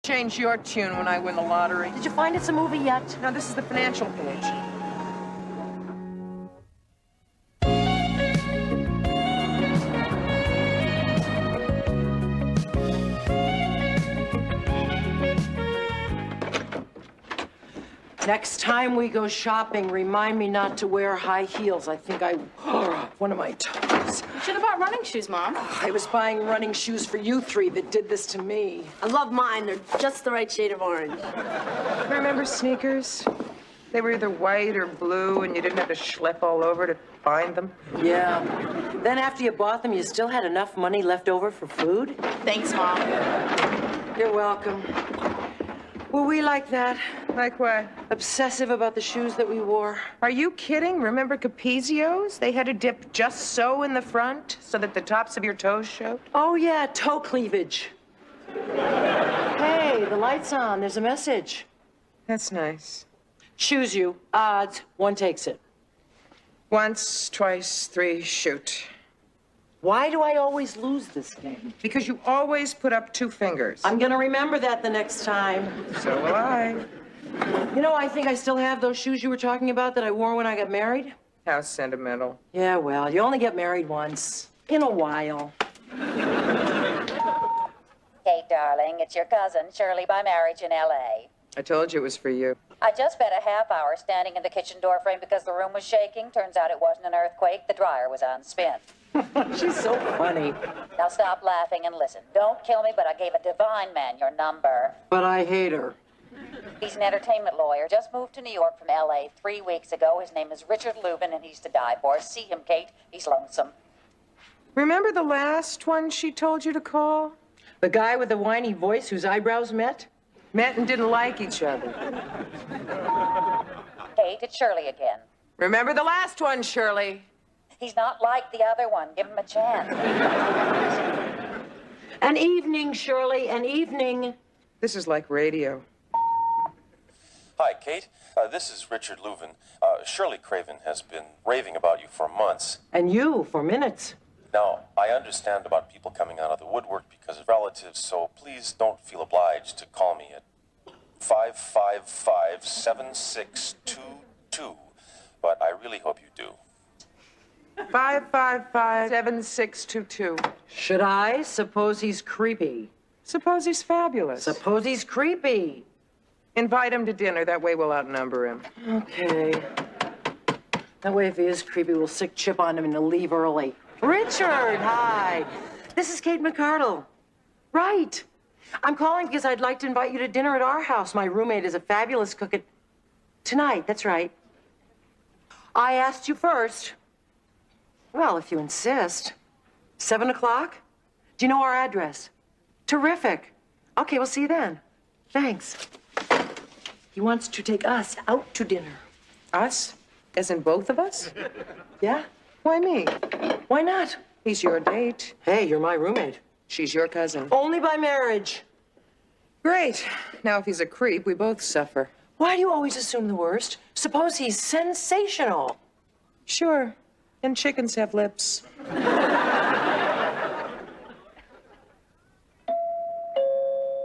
change your tune when I win the lottery. Did you find it's a movie yet? No, this is the financial page. Next time we go shopping, remind me not to wear high heels. I think one of my toes. You should have bought running shoes, Mom. I was buying running shoes for you three that did this to me. I love mine. They're just the right shade of orange. Remember sneakers? They were either white or blue, and you didn't have to schlep all over to find them. Yeah. Then after you bought them, you still had enough money left over for food? Thanks, Mom. You're welcome. Were we like that? Like what? Obsessive about the shoes that we wore? Are you kidding? Remember Capezios? They had to dip just so in the front so that the tops of your toes showed? Oh, yeah, toe cleavage. Hey, the light's on. There's a message. That's nice. Choose you. Odds. One takes it. Once, twice, three, shoot. Why do I always lose this game? Because you always put up two fingers. I'm gonna remember that the next time. So will I. You know, I think I still have those shoes you were talking about that I wore when I got married. How sentimental. Yeah, well, you only get married once. In a while. Kate, darling, it's your cousin, Shirley, by marriage in L.A. I told you it was for you. I just spent a half hour standing in the kitchen door frame because the room was shaking. Turns out it wasn't an earthquake. The dryer was on spin. She's so funny. Now stop laughing and listen. Don't kill me, but I gave a divine man your number. But I hate her. He's an entertainment lawyer. Just moved to New York from L.A. 3 weeks ago. His name is Richard Lubin, and he's to die for. See him, Kate. He's lonesome. Remember the last one she told you to call? The guy with the whiny voice whose eyebrows met? Met and didn't like each other. Kate, it's Shirley again. Remember the last one, Shirley. He's not like the other one. Give him a chance. An evening, Shirley, an evening. This is like radio. Hi, Kate. This is Richard Leuven. Shirley Craven has been raving about you for months. And you for minutes. Now, I understand about people coming out of the woodwork because of relatives, so please don't feel obliged to call me at 555-7622. But I really hope you do. 555-7622. Should I? Suppose he's creepy. Suppose he's fabulous. Suppose he's creepy. Invite him to dinner. That way we'll outnumber him. Okay. That way, if he is creepy, we'll sick Chip on him and he'll leave early. Richard, hi. This is Kate McCardle. Right. I'm calling because I'd like to invite you to dinner at our house. My roommate is a fabulous cook at... Tonight, that's right. I asked you first. Well, if you insist. 7 o'clock? Do you know our address? Terrific. Okay, we'll see you then. Thanks. He wants to take us out to dinner. Us? As in both of us? Yeah? Why me? Why not? He's your date. Hey, you're my roommate. She's your cousin. Only by marriage. Great. Now, if he's a creep, we both suffer. Why do you always assume the worst? Suppose he's sensational. Sure. And chickens have lips.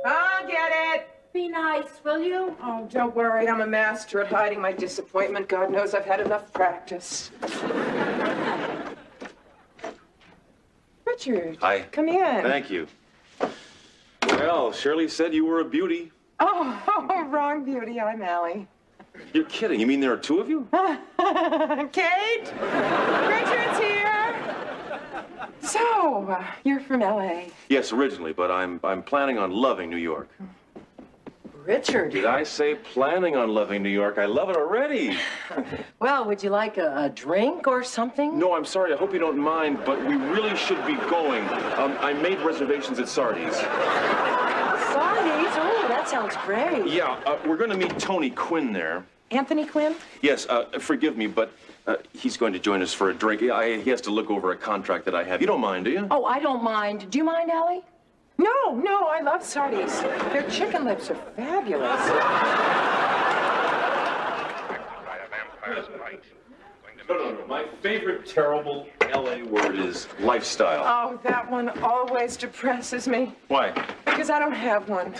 I'll get it. Be nice, will you? Oh, don't worry. I'm a master at hiding my disappointment. God knows I've had enough practice. Richard. Hi. Come in. Thank you. Well, Shirley said you were a beauty. Oh, wrong beauty. I'm Allie. You're kidding. You mean there are two of you? Kate? Richard's here. So, you're from L.A. Yes, originally, but I'm planning on loving New York. Richard. Did I say planning on loving New York? I love it already. Well, would you like a drink or something? No, I'm sorry. I hope you don't mind, but we really should be going. I made reservations at Sardi's. Sardi's? Oh, that sounds great. Yeah, we're going to meet Tony Quinn there. Anthony Quinn? Yes, forgive me, but he's going to join us for a drink. He has to look over a contract that I have. You don't mind, do you? Oh, I don't mind. Do you mind, Allie? No, I love Sardi's. Their chicken lips are fabulous. By a vampire's bite. Going No. My favorite terrible LA word is lifestyle. Oh, that one always depresses me. Why? Because I don't have one.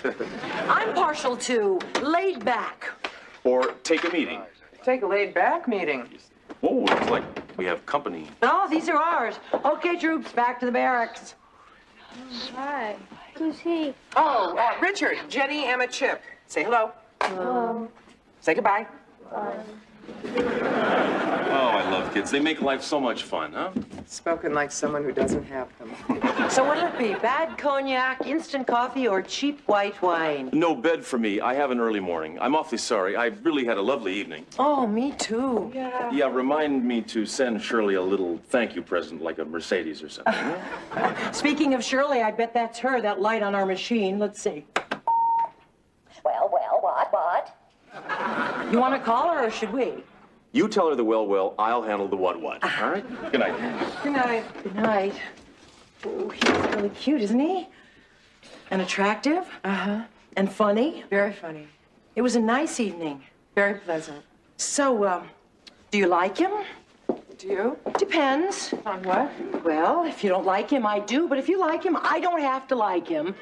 I'm partial to laid back. Or take a meeting. Take a laid-back meeting. Oh, it's like we have company. Oh, these are ours. Okay, troops, back to the barracks. Hi. Who's he? Oh, Richard, Jenny, Emma, Chip. Say hello. Hello. Say goodbye. Oh, I love kids. They make life so much fun, huh? Spoken like someone who doesn't have them. So what'll it be? Bad cognac, instant coffee, or cheap white wine? No bed for me. I have an early morning. I'm awfully sorry. I really had a lovely evening. Oh, me too. Yeah, remind me to send Shirley a little thank you present, like a Mercedes or something. Speaking of Shirley, I bet that's her, that light on our machine. Let's see. Well, what? You want to call her, or should we? You tell her the well, I'll handle the what. All right? Good night. Good night. Good night. Oh, he's really cute, isn't he? And attractive. Uh-huh. And funny. Very funny. It was a nice evening. Very pleasant. So, do you like him? Do you? Depends. On what? Well, if you don't like him, I do. But if you like him, I don't have to like him.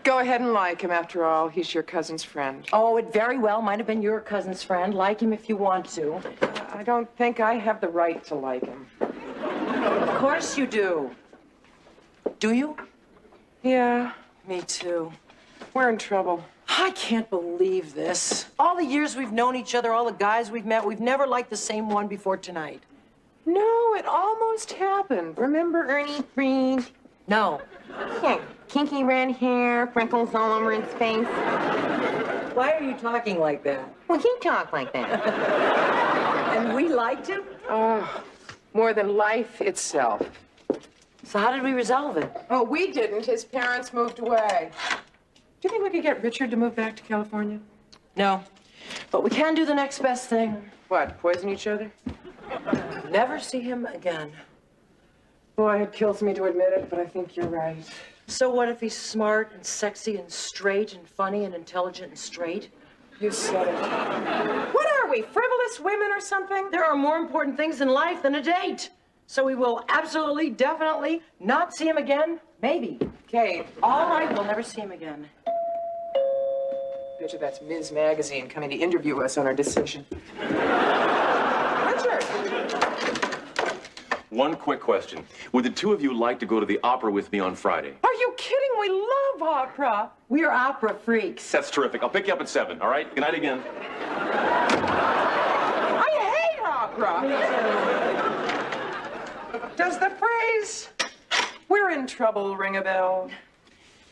Go ahead and like him. After all, he's your cousin's friend. Oh, it very well might have been your cousin's friend. Like him if you want to. I don't think I have the right to like him. Of course you do. Do you? Yeah, Me too. we're in trouble. I can't believe this. All the years we've known each other, all the guys we've met, we've never liked the same one before tonight. No, it almost happened. Remember Ernie Freed? No. Yeah, kinky red hair, freckles all over his face. Why are you talking like that? Well, he talked like that. And we liked him? Oh, more than life itself. So how did we resolve it? Oh, we didn't. His parents moved away. Do you think we could get Richard to move back to California? No. But we can do the next best thing. What, poison each other? Never see him again. Boy, it kills me to admit it, but I think you're right. So what if he's smart and sexy and straight and funny and intelligent and straight? You said it. What are we, frivolous women or something? There are more important things in life than a date. So we will absolutely, definitely not see him again. Maybe. Kate, All right, we'll never see him again. Richard, that's Ms. Magazine coming to interview us on our decision. Richard! One quick question. Would the two of you like to go to the opera with me on Friday? Are you kidding? We love opera. We are opera freaks. That's terrific. I'll pick you up at 7, all right? Good night again. I hate opera. Does the phrase, "we're in trouble," ring a bell?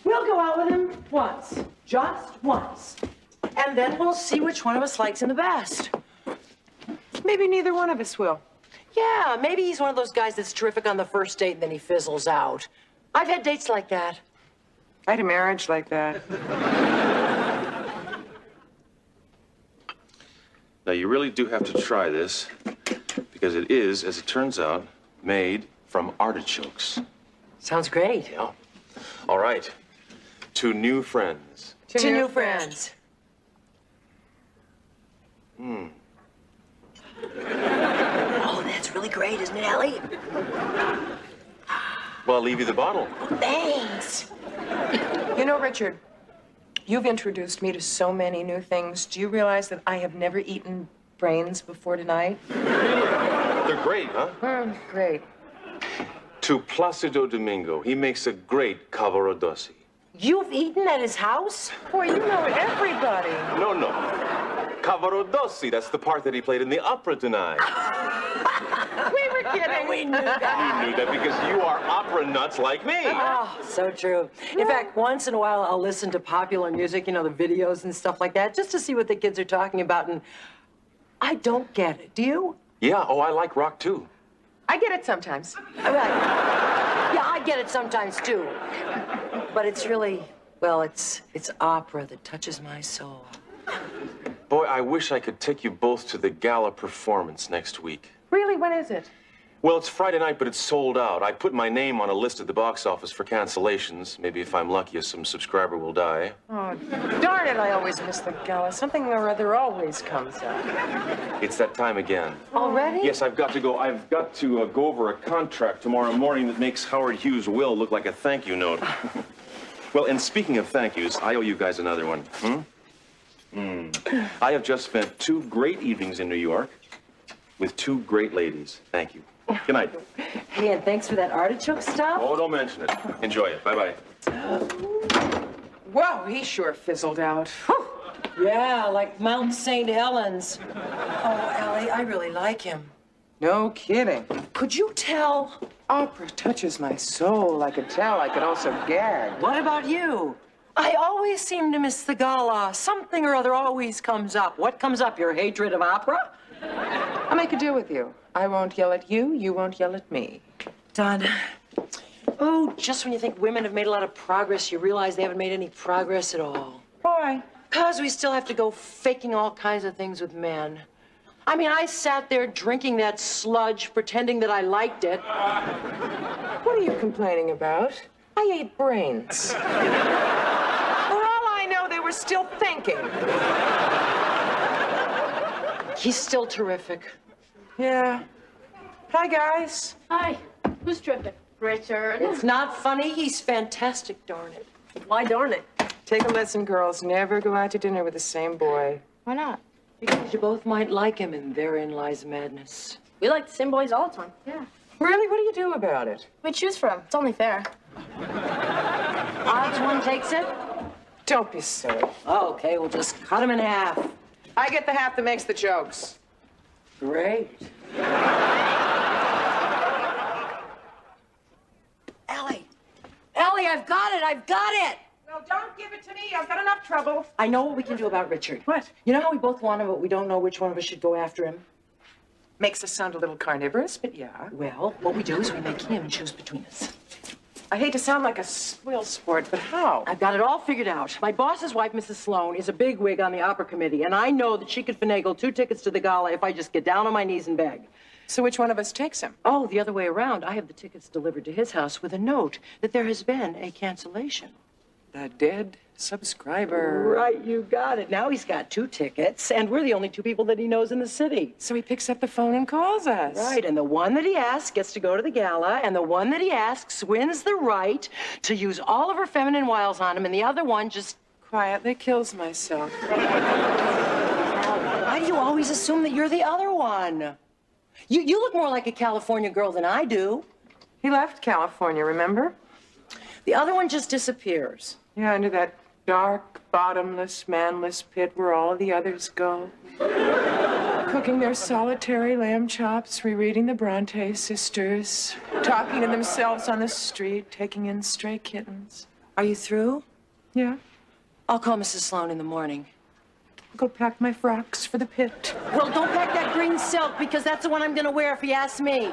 We'll go out with him once. Just once. And then we'll see which one of us likes him the best. Maybe neither one of us will. Yeah, maybe he's one of those guys that's terrific on the first date and then he fizzles out. I've had dates like that. I had a marriage like that. Now, you really do have to try this, because it is, as it turns out, made from artichokes. Sounds great. Yeah. All right. 2 new friends. To new friends. Oh, that's really great, isn't it, Allie? Well, I'll leave you the bottle. Thanks. You know, Richard, you've introduced me to so many new things. Do you realize that I have never eaten brains before tonight? They're great, huh? Great. To Placido Domingo. He makes a great cavarodossi. You've eaten at his house? Boy, you know everybody. No. Cavarodossi. That's the part that he played in the opera tonight. We were kidding. We knew that. You knew that because you are opera nuts like me. Oh, so true. In fact, once in a while, I'll listen to popular music, you know, the videos and stuff like that, just to see what the kids are talking about, and I don't get it. Do you? Yeah, oh, I like rock too. I get it sometimes. Yeah, I get it sometimes, too. But it's really, well, it's opera that touches my soul. Boy, I wish I could take you both to the gala performance next week. Really, when is it? Well, it's Friday night, but it's sold out. I put my name on a list at the box office for cancellations. Maybe if I'm lucky, some subscriber will die. Oh, darn it, I always miss the gala. Something or other always comes up. It's that time again. Already? Yes, I've got to go. I've got to go over a contract tomorrow morning that makes Howard Hughes' will look like a thank you note. Well, and speaking of thank yous, I owe you guys another one. I have just spent 2 great evenings in New York with 2 great ladies. Thank you. Good night. Hey, and thanks for that artichoke stuff. Oh, don't mention it. Enjoy it. Bye-bye. Whoa, he sure fizzled out. Yeah, like Mount St. Helens. Oh, Allie, I really like him. No kidding. Could you tell? Opera touches my soul. I could tell. I could also gag. What about you? I always seem to miss the gala. Something or other always comes up. What comes up? Your hatred of opera? I'll make a deal with you. I won't yell at you. You won't yell at me. Done. Oh, just when you think women have made a lot of progress, you realize they haven't made any progress at all. Why? Because we still have to go faking all kinds of things with men. I mean, I sat there drinking that sludge, pretending that I liked it. What are you complaining about? I ate brains. For all I know, they were still thinking. He's still terrific. Yeah. Hi, guys. Hi. Who's terrific? Richard. It's not funny. He's fantastic, darn it. Why darn it? Take a lesson, girls. Never go out to dinner with the same boy. Why not? Because you both might like him, and therein lies madness. We like the same boys all the time. Yeah. Really? What do you do about it? We choose from. It's only fair. Odds one takes it? Don't be silly. Oh, okay, we'll just cut him in half. I get the half that makes the jokes. Great. Allie! Allie, I've got it! I've got it! No, don't give it to me. I've got enough trouble. I know what we can do about Richard. What? You know how we both want him, but we don't know which one of us should go after him? Makes us sound a little carnivorous, but yeah. Well, what we do is we make him choose between us. I hate to sound like a spoil sport, but how? I've got it all figured out. My boss's wife, Mrs. Sloan, is a bigwig on the opera committee, and I know that she could finagle 2 tickets to the gala if I just get down on my knees and beg. So which one of us takes him? Oh, the other way around. I have the tickets delivered to his house with a note that there has been a cancellation. The dead subscriber. Right, you got it. Now he's got 2 tickets, and we're the only 2 people that he knows in the city. So he picks up the phone and calls us. Right, and the one that he asks gets to go to the gala, and the one that he asks wins the right to use all of her feminine wiles on him, and the other one just... Quietly kills myself. Why do you always assume that you're the other one? You look more like a California girl than I do. He left California, remember? The other one just disappears. Yeah, into that dark, bottomless, manless pit where all of the others go. Cooking their solitary lamb chops, rereading the Bronte sisters, talking to themselves on the street, taking in stray kittens. Are you through? Yeah. I'll call Mrs. Sloan in the morning. I'll go pack my frocks for the pit. Well, don't pack that green silk, because that's the one I'm gonna wear if you ask me.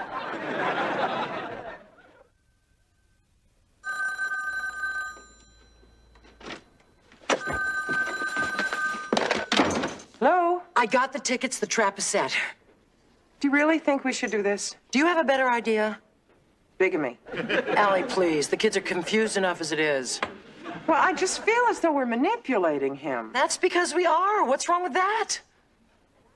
Hello? I got the tickets. The trap is set. Do you really think we should do this? Do you have a better idea? Bigamy. Allie, please. The kids are confused enough as it is. Well, I just feel as though we're manipulating him. That's because we are. What's wrong with that?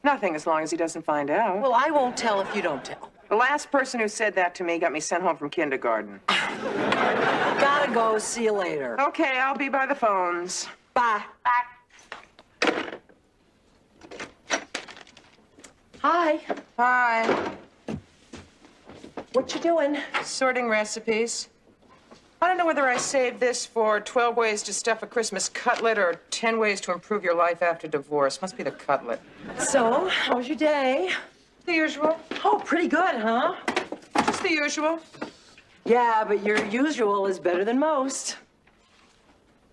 Nothing, as long as he doesn't find out. Well, I won't tell if you don't tell. The last person who said that to me got me sent home from kindergarten. Gotta go. See you later. Okay, I'll be by the phones. Bye. Bye. Hi. Hi. What you doing? Sorting recipes. I don't know whether I saved this for 12 ways to stuff a Christmas cutlet or 10 ways to improve your life after divorce. Must be the cutlet. So, how was your day? The usual. Oh, pretty good, huh? Just the usual. Yeah, but your usual is better than most.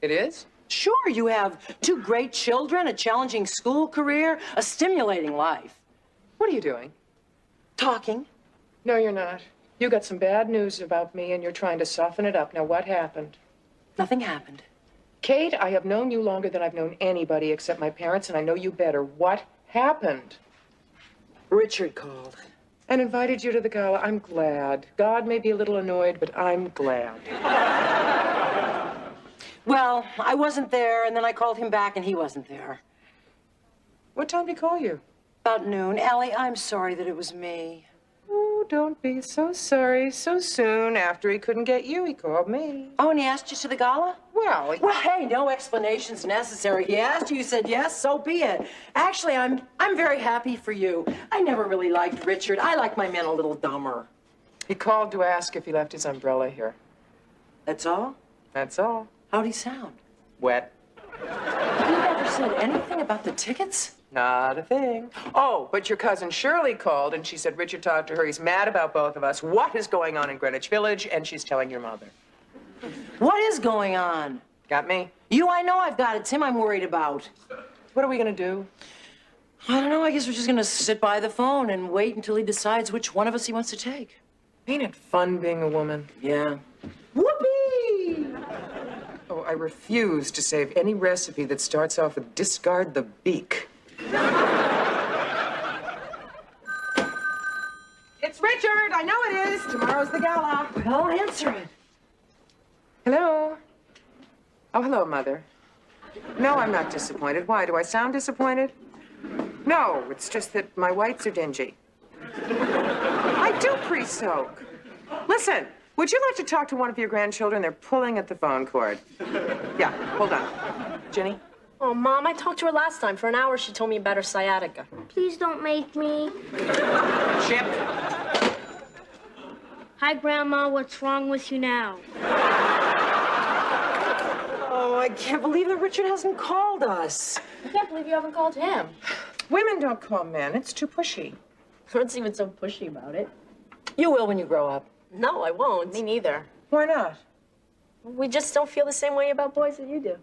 It is? Sure, you have 2 great children, a challenging school career, a stimulating life. What are you doing? Talking. No, you're not. You got some bad news about me, and you're trying to soften it up. Now, what happened? Nothing happened. Kate, I have known you longer than I've known anybody except my parents, and I know you better. What happened? Richard called. and invited you to the gala. I'm glad. God may be a little annoyed, but I'm glad. Well, I wasn't there, and then I called him back, and he wasn't there. What time did he call you? About noon. Allie, I'm sorry that it was me. Oh, don't be so sorry. So soon after he couldn't get you, he called me. Oh, and he asked you to the gala? Well, Hey, no explanations necessary. He asked you, you said yes, so be it. Actually, I'm very happy for you. I never really liked Richard. I like my men a little dumber. he called to ask if he left his umbrella here. That's all? That's all. How'd he sound? Wet. He never said anything about the tickets? Not a thing. Oh, but your cousin Shirley called, and she said Richard talked to her. He's mad about both of us. What is going on in Greenwich Village? And she's telling your mother. What is going on? Got me? You, I know I've got it. Tim, I'm worried about. What are we gonna do? I don't know. I guess we're just gonna sit by the phone and wait until he decides which one of us he wants to take. Ain't it fun being a woman? Yeah. Whoopee! Oh, I refuse to save any recipe that starts off with discard the beak. It's Richard! I know it is! Tomorrow's the gala. I'll answer it. Hello? Oh, hello, Mother. No, I'm not disappointed. Why? Do I sound disappointed? No, it's just that my whites are dingy. I do pre-soak. Listen, would you like to talk to one of your grandchildren? They're pulling at the phone cord. Yeah, hold on. Jenny? Oh, Mom, I talked to her last time. For an hour, she told me about her sciatica. Please don't make me. Chip? Hi, Grandma. What's wrong with you now? Oh, I can't believe that Richard hasn't called us. I can't believe you haven't called him. Women don't call men. It's too pushy. What's even so pushy about it? You will when you grow up. No, I won't. Me neither. Why not? We just don't feel the same way about boys that you do.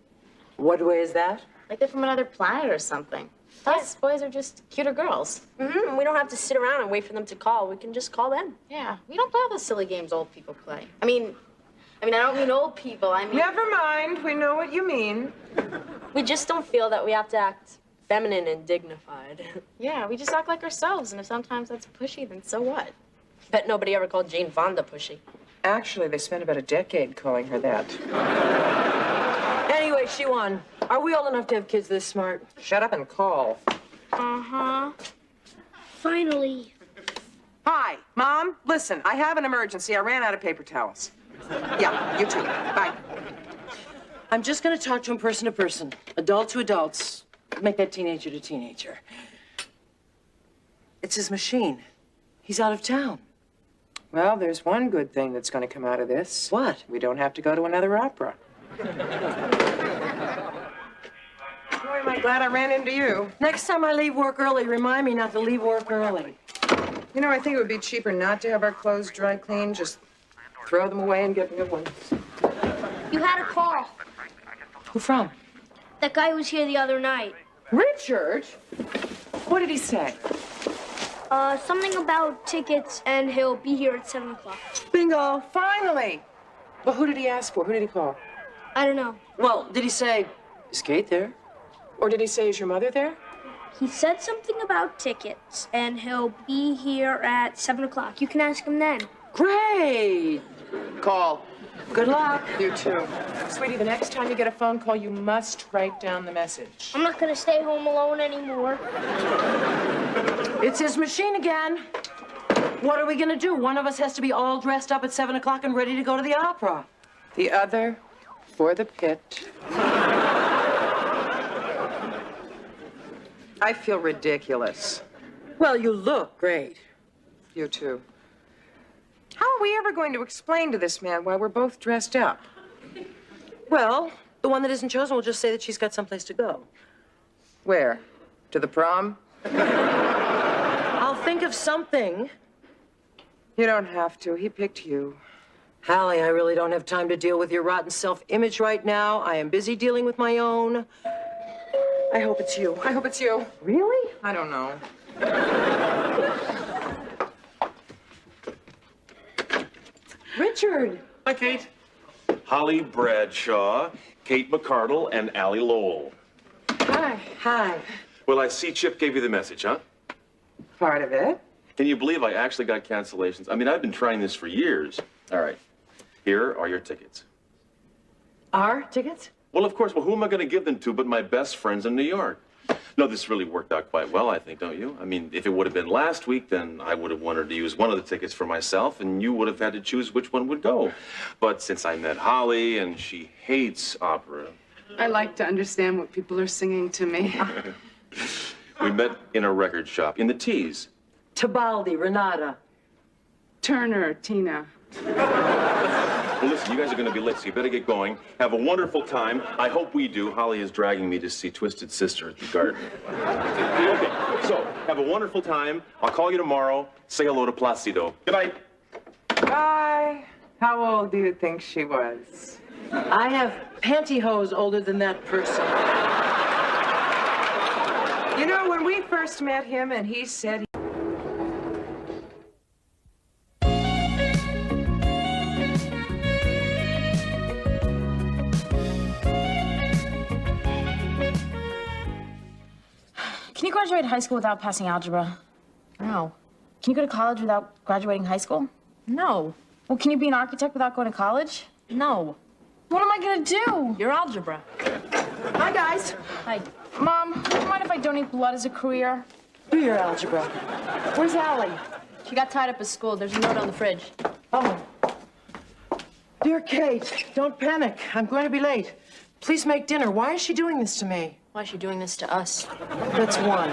What way is that? Like they're from another planet or something. Us boys are just cuter girls. Mm-hmm. We don't have to sit around and wait for them to call. We can just call them. Yeah, we don't play all the silly games old people play. I mean, I don't mean old people. I mean, Never mind. We know what you mean. we just don't feel that we have to act feminine and dignified. Yeah, we just act like ourselves, and if sometimes that's pushy, then so what? Bet nobody ever called Jane Fonda pushy. Actually, they spent about a decade calling her that. Anyway, she won. Are we old enough to have kids this smart? Shut up and call. Uh-huh. Finally. Hi, Mom. Listen, I have an emergency. I ran out of paper towels. Yeah, you too. Bye. I'm just going to talk to him person to person, adult to adults, make that teenager to teenager. It's his machine. He's out of town. Well, there's one good thing that's going to come out of this. What? We don't have to go to another opera. Boy, am I glad I ran into you. Next time I leave work early, remind me not to leave work early. You know, I think it would be cheaper not to have our clothes dry cleaned. Just throw them away and get new ones. You had a call. Who from? That guy was here the other night. Richard? What did he say? Something about tickets, and he'll be here at 7 o'clock. Bingo! Finally! Well, who did he ask for? Who did he call? I don't know. Well, did he say, is Kate there? Or did he say, is your mother there? He said something about tickets, and he'll be here at 7 o'clock. You can ask him then. Great! Call. Good luck. You too. Sweetie, the next time you get a phone call, you must write down the message. I'm not gonna stay home alone anymore. It's his machine again. What are we gonna do? One of us has to be all dressed up at 7 o'clock and ready to go to the opera. The other for the pit. I feel ridiculous. Well, you look great. You too. How are we ever going to explain to this man why we're both dressed up? Well, the one that isn't chosen will just say that she's got someplace to go. Where? To the prom? I'll think of something. You don't have to. He picked you. Allie, I really don't have time to deal with your rotten self-image right now. I am busy dealing with my own. I hope it's you. I hope it's you. Really? I don't know. Richard. Hi, Kate. Holly Bradshaw, Kate McCardle, and Allie Lowell. Hi. Hi. Well, I see Chip gave you the message, huh? Part of it. Can you believe I actually got cancellations? I mean, I've been trying this for years. All right. Here are your tickets. Our tickets? Well, of course. Well, who am I going to give them to but my best friends in New York? No, this really worked out quite well, I think, don't you? I mean, if it would have been last week, then I would have wanted to use one of the tickets for myself, and you would have had to choose which one would go. But since I met Holly, and she hates opera... I like to understand what people are singing to me. We met in a record shop, in the Tees. Tibaldi, Renata. Turner, Tina. Well, listen, you guys are going to be late, so you better get going. Have a wonderful time. I hope we do. Holly is dragging me to see Twisted Sister at the Garden. Okay, so have a wonderful time. I'll call you tomorrow. Say hello to Placido. Good night. Bye. How old do you think she was? I have pantyhose older than that person. You know, when we first met him and he said... Can you graduate high school without passing algebra? No. Can you go to college without graduating high school? No. Well, can you be an architect without going to college? No. What am I gonna do? Your algebra. Hi, guys. Hi. Mom, do you mind if I donate blood as a career? Do your algebra. Where's Allie? She got tied up at school. There's a note on the fridge. Oh. Dear Kate, don't panic. I'm going to be late. Please make dinner. Why is she doing this to me? Why is she doing this to us? That's one.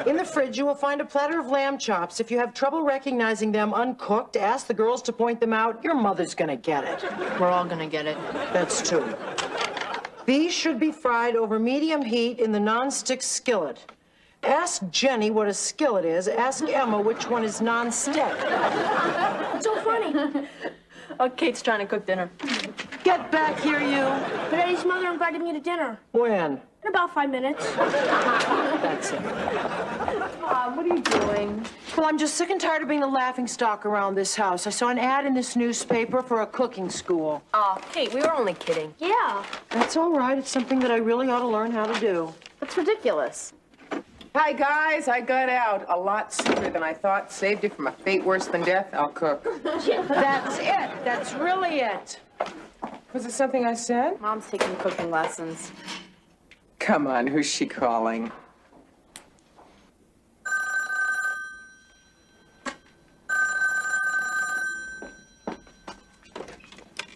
In the fridge, you will find a platter of lamb chops. If you have trouble recognizing them uncooked, ask the girls to point them out. Your mother's gonna get it. We're all gonna get it. That's two. These should be fried over medium heat in the nonstick skillet. Ask Jenny what a skillet is. Ask Emma which one is nonstick. What's so funny? Oh, Kate's trying to cook dinner. Get back here, you. But Eddie's mother invited me to dinner. When? In about 5 minutes. That's it. Mom, what are you doing? Well, I'm just sick and tired of being the laughingstock around this house. I saw an ad in this newspaper for a cooking school. Oh, Kate, we were only kidding. Yeah. That's all right. It's something that I really ought to learn how to do. That's ridiculous. Hi, guys. I got out a lot sooner than I thought. Saved you from a fate worse than death. I'll cook. That's it. That's really it. Was it something I said? Mom's taking cooking lessons. Come on, who's she calling?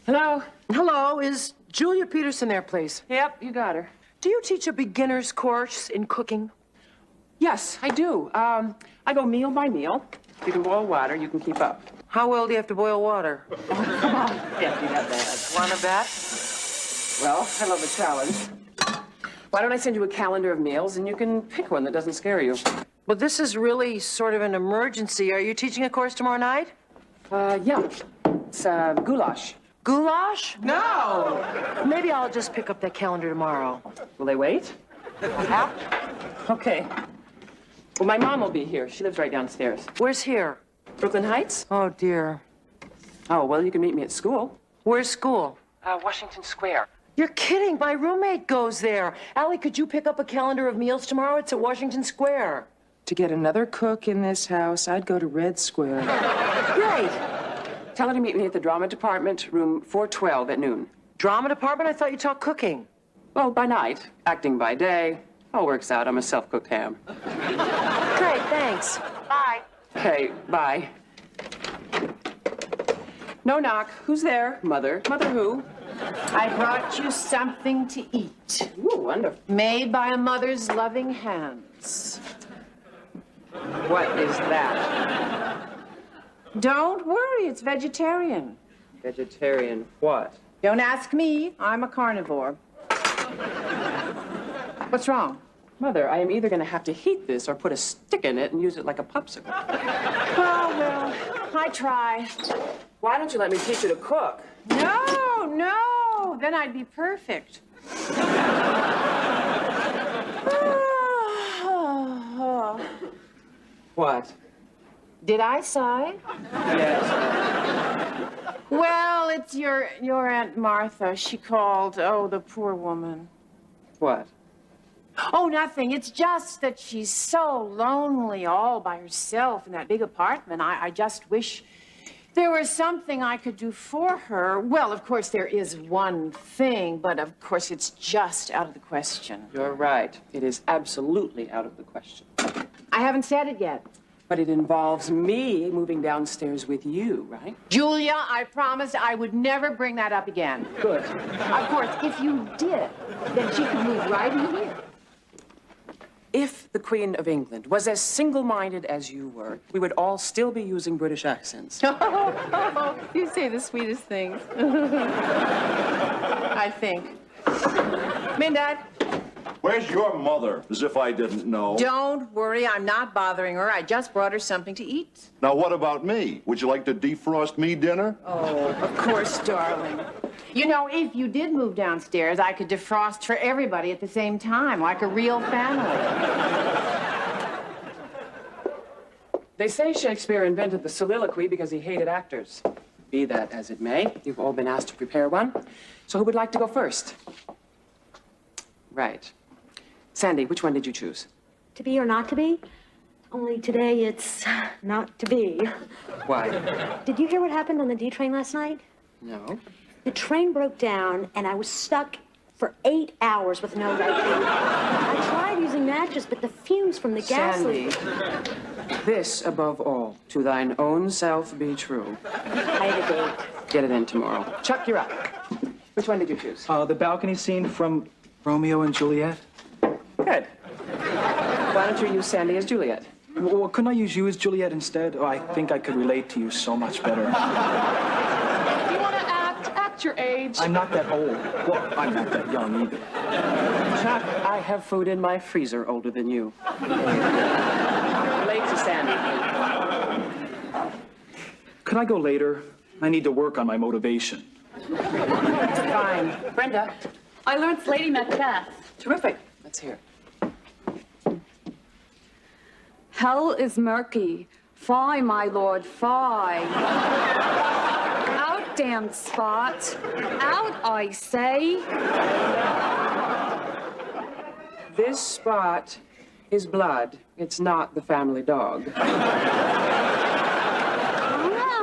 Hello? Hello, is Julia Peterson there, please? Yep, you got her. Do you teach a beginner's course in cooking? Yes, I do. I go meal by meal. You can boil water, you can keep up. How well do you have to boil water? Come on. Yeah, you have that. Want a bet? Well, I love a challenge. Why don't I send you a calendar of meals and you can pick one that doesn't scare you? Well, this is really sort of an emergency. Are you teaching a course tomorrow night? Yeah. It's goulash. Goulash? No! Maybe I'll just pick up that calendar tomorrow. Will they wait? Yeah. Okay. Well, my mom will be here. She lives right downstairs. Where's here? Brooklyn Heights? Oh, dear. Oh, well, you can meet me at school. Where's school? Washington Square. You're kidding. My roommate goes there. Allie, could you pick up a calendar of meals tomorrow? It's at Washington Square. To get another cook in this house, I'd go to Red Square. Great. Tell her to meet me at the drama department, room 412 at noon. Drama department? I thought you taught cooking. Well, by night, acting by day. All works out. I'm a self-cooked ham. Great, thanks. Bye. Okay, bye. No knock. Who's there? Mother. Mother who? I brought you something to eat. Ooh, wonderful. Made by a mother's loving hands. What is that? Don't worry, it's vegetarian. Vegetarian what? Don't ask me, I'm a carnivore. What's wrong? Mother, I am either going to have to heat this or put a stick in it and use it like a popsicle. Well, I try. Why don't you let me teach you to cook? No, then I'd be perfect. What? Did I sigh? Yes. Well, it's your Aunt Martha. She called, oh, the poor woman. What? Oh, nothing. It's just that she's so lonely all by herself in that big apartment. I just wish there was something I could do for her. Well, of course, there is one thing, but of course, it's just out of the question. You're right. It is absolutely out of the question. I haven't said it yet. But it involves me moving downstairs with you, right? Julia, I promised I would never bring that up again. Good. Of course, if you did, then she could move right in here. If the Queen of England was as single-minded as you were, we would all still be using British accents. You say the sweetest things. I think. Mindad? Where's your mother? As if I didn't know. Don't worry, I'm not bothering her. I just brought her something to eat. Now, what about me? Would you like to defrost me dinner? Oh, of course, darling. You know, if you did move downstairs, I could defrost for everybody at the same time, like a real family. They say Shakespeare invented the soliloquy because he hated actors. Be that as it may, you've all been asked to prepare one. So who would like to go first? Right. Sandy, which one did you choose? To be or not to be? Only today it's not to be. Why? Did you hear what happened on the D train last night? No. The train broke down and I was stuck for 8 hours with no right thing. I tried using matches, but the fumes from the gasoline... Sandy, this above all, to thine own self be true. I had a date. Get it in tomorrow. Chuck, you're up. Which one did you choose? The balcony scene from Romeo and Juliet. Good. Why don't you use Sandy as Juliet? Well, couldn't I use you as Juliet instead? Oh, I think I could relate to you so much better. You want to act your age. I'm not that old. Well, I'm not that young either. Chuck, I have food in my freezer older than you. Relate to Sandy. Could I go later? I need to work on my motivation. Fine. Brenda. I learned Lady Macbeth. Terrific. Let's hear it. Hell is murky. Fie, my lord, fie. Out, damned spot. Out, I say. This spot is blood. It's not the family dog.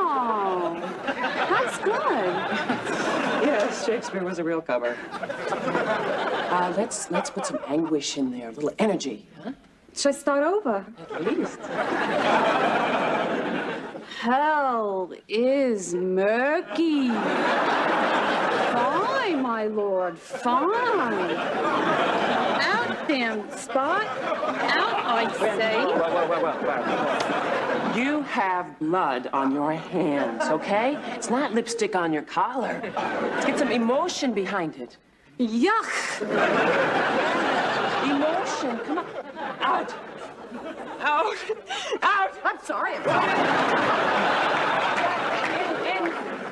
Oh, that's good. Yes, Shakespeare was a real cover. Let's put some anguish in there, a little energy, huh? Should I start over? At least. Hell is murky. Fie, my lord, fie. Out, damned spot. Out, I say. Whoa. You have blood on your hands, okay? It's not lipstick on your collar. Let's get some emotion behind it. Yuck. Emotion, come on. Out. Out. Out. I'm sorry.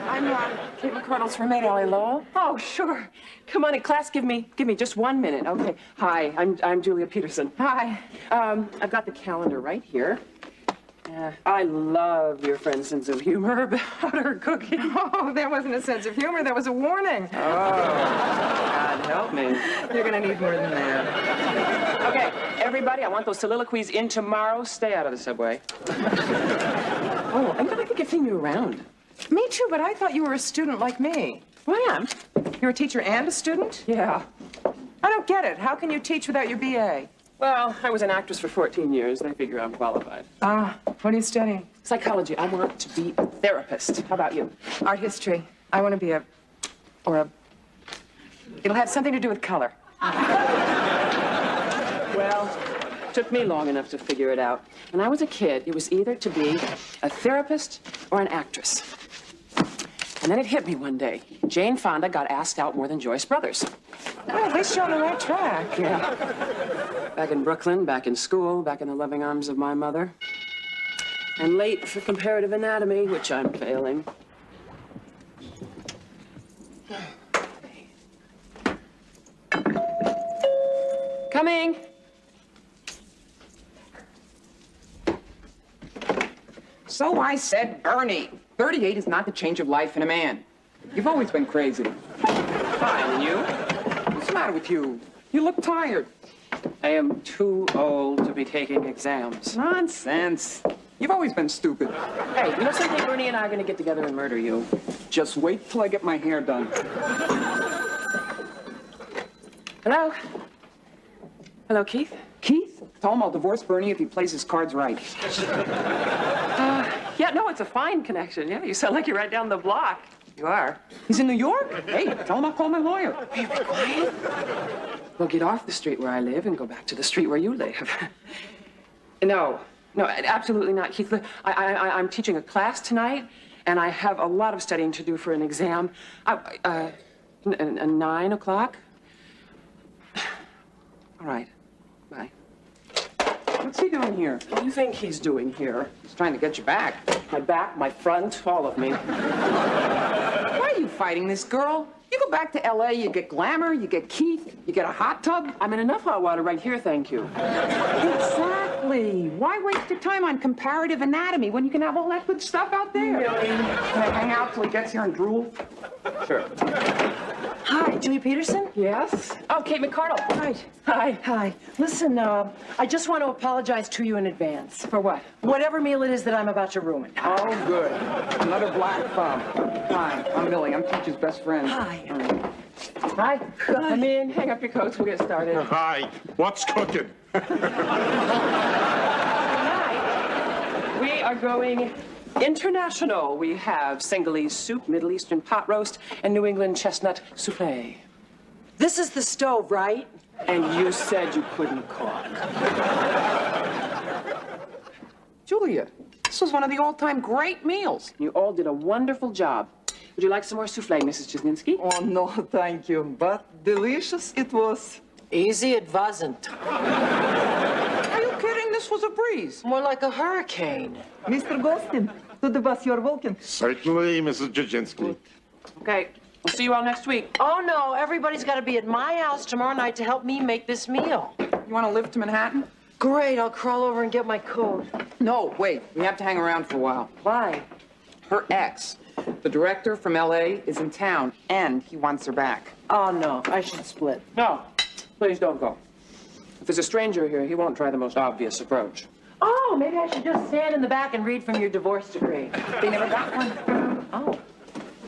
I'm Kate McCardle's roommate, Allie Lowell. Oh, sure. Come on in, class, give me just 1 minute. Okay. Hi, I'm Julia Peterson. Hi. I've got the calendar right here. I love your friend's sense of humor about her cooking. Oh, there wasn't a sense of humor. There was a warning. Oh, God help me. You're going to need more than that. Okay, everybody, I want those soliloquies in tomorrow. Stay out of the subway. Oh, I'm glad I could fling you around. Me too, but I thought you were a student like me. Well, I am. You're a teacher and a student? Yeah. I don't get it. How can you teach without your BA? Well, I was an actress for 14 years. They figure I'm qualified. What are you studying? Psychology. I want to be a therapist. How about you? Art history. I want to be it'll have something to do with color. Well, it took me long enough to figure it out. When I was a kid, it was either to be a therapist or an actress. And then it hit me one day. Jane Fonda got asked out more than Joyce Brothers. Well, at least you're on the right track. Yeah. Back in Brooklyn, back in school, back in the loving arms of my mother. And late for comparative anatomy, which I'm failing. Coming. So I said, Bernie, 38 is not the change of life in a man. You've always been crazy. Fine, and you? What's the matter with you? You look tired. I am too old to be taking exams. Nonsense. You've always been stupid. Hey, you know something? Bernie and I are going to get together and murder you. Just wait till I get my hair done. Hello? Hello, Keith? Keith? Tell him I'll divorce Bernie if he plays his cards right. Yeah, no, it's a fine connection. Yeah, you sound like you're right down the block. You are. He's in New York? Hey, tell him I'll call my lawyer. Be quiet. Well, get off the street where I live and go back to the street where you live. No, absolutely not, Keith. Look, I'm teaching a class tonight, and I have a lot of studying to do for an exam. 9 o'clock? All right, bye. What's he doing here? What do you think he's doing here? He's trying to get you back. My back, my front, all of me. Why are you fighting this girl? You go back to L.A., you get glamour, you get Keith, you get a hot tub. I'm in enough hot water right here, thank you. Exactly. Why waste your time on comparative anatomy when you can have all that good stuff out there? Really? Can I hang out till he gets here and drool? Sure. Hi, Julie Peterson? Yes? Oh, Kate McCardle. Right. Hi. Hi. Listen, I just want to apologize to you in advance. For what? Whatever meal it is that I'm about to ruin. Oh, good. Another black thumb. Hi, I'm Millie. I'm Teacher's best friend. Hi. Hi. Come in, hang up your coats, we'll get started. Hi. What's cooking? Tonight, we are going international. We have Senegalese soup, Middle Eastern pot roast, and New England chestnut souffle. This is the stove, right? And you said you couldn't cook. Julia, this was one of the all-time great meals. You all did a wonderful job. Would you like some more souffle, Mrs. Chesninsky? Oh, no, thank you. But delicious it was. Easy, it wasn't. Are you kidding? This was a breeze. More like a hurricane. Mr. Gostin, to the bus you're welcome. Certainly, Mrs. Jasinski. Okay, we'll see you all next week. Oh, no, everybody's got to be at my house tomorrow night to help me make this meal. You want to live to Manhattan? Great, I'll crawl over and get my coat. No, wait. We have to hang around for a while. Why? Her ex, the director from L.A., is in town, and he wants her back. Oh, no, I should split. No, please don't go. If there's a stranger here, he won't try the most obvious approach. Oh, maybe I should just stand in the back and read from your divorce decree. They never got one. Oh.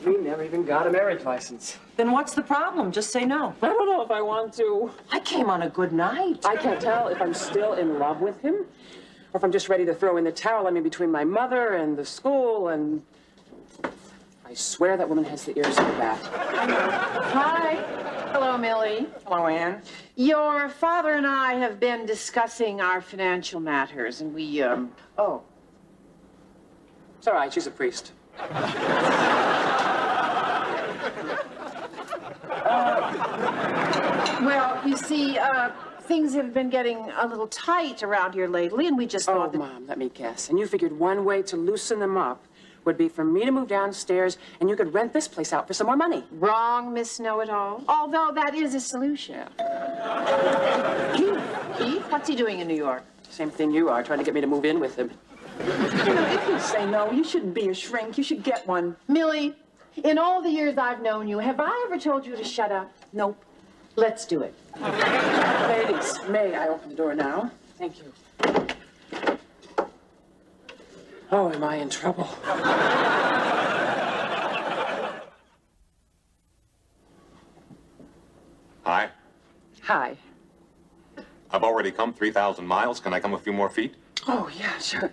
We never even got a marriage license. Then what's the problem? Just say no. I don't know if I want to. I came on a good night. I can't tell if I'm still in love with him, or if I'm just ready to throw in the towel. I mean, between my mother and the school and... I swear that woman has the ears of a bat. Hi. Hello, Millie. Hello, Anne. Your father and I have been discussing our financial matters, and we, Oh. It's all right, she's a priest. Well, you see, things have been getting a little tight around here lately, and we just thought that... Mom, let me guess. And you figured one way to loosen them up would be for me to move downstairs, and you could rent this place out for some more money. Wrong, Miss Know-It-All. Although that is a solution. Keith, what's he doing in New York? Same thing you are, trying to get me to move in with him. You know, if you say no, you shouldn't be a shrink. You should get one. Millie, in all the years I've known you, have I ever told you to shut up? Nope. Let's do it. Ladies, may I open the door now? Thank you. Oh, am I in trouble? Hi. Hi. I've already come 3,000 miles. Can I come a few more feet? Oh, yeah, sure.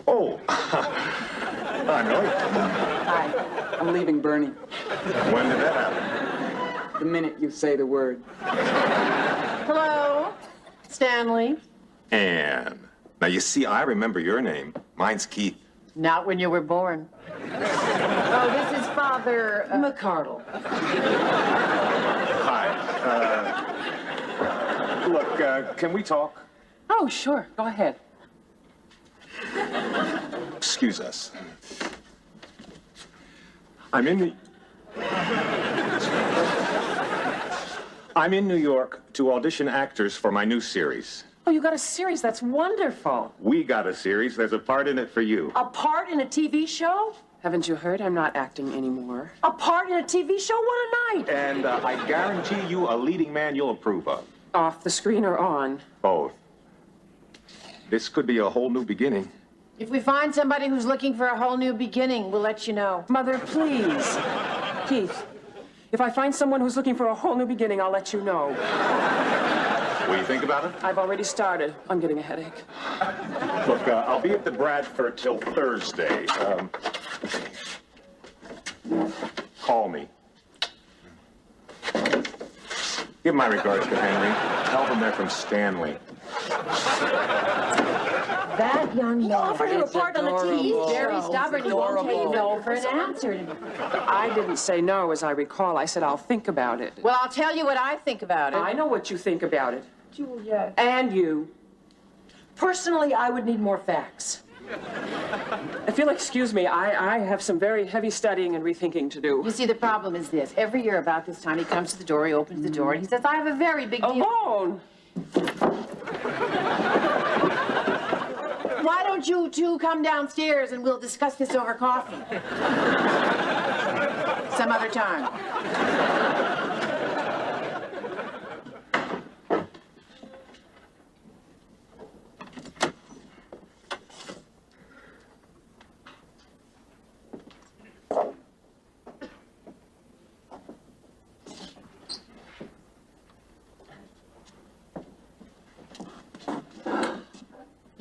Oh. Hi, Millie. Hi. I'm leaving Bernie. When did that happen? The minute you say the word. Hello, Stanley. Anne. Now, you see, I remember your name. Mine's Keith. Not when you were born. Oh, this is Father... McCardle. Hi. Look, can we talk? Oh, sure. Go ahead. Excuse us. I'm in New York to audition actors for my new series. Oh, you got a series? That's wonderful. We got a series. There's a part in it for you. A part in a TV show? Haven't you heard? I'm not acting anymore. A part in a TV show? What a night! And I guarantee you a leading man you'll approve of. Off the screen or on? Both. This could be a whole new beginning. If we find somebody who's looking for a whole new beginning, we'll let you know. Mother, please. Keith, if I find someone who's looking for a whole new beginning, I'll let you know. What do you think about it? I've already started. I'm getting a headache. Look, I'll be at the Bradford till Thursday. Call me. Give my regards to Henry. Tell them they're from Stanley. That young man offered him a part on the TV show. Very stubborn. He won't take no for an answer. I didn't say no, as I recall. I said I'll think about it. Well, I'll tell you what I think about it. I know what you think about it. Julia. And you. Personally, I would need more facts. If you'll excuse me, I have some very heavy studying and rethinking to do. You see, the problem is this. Every year about this time, he comes to the door, he opens the door, and he says, I have a very big deal. Alone! Why don't you two come downstairs and we'll discuss this over coffee? Some other time.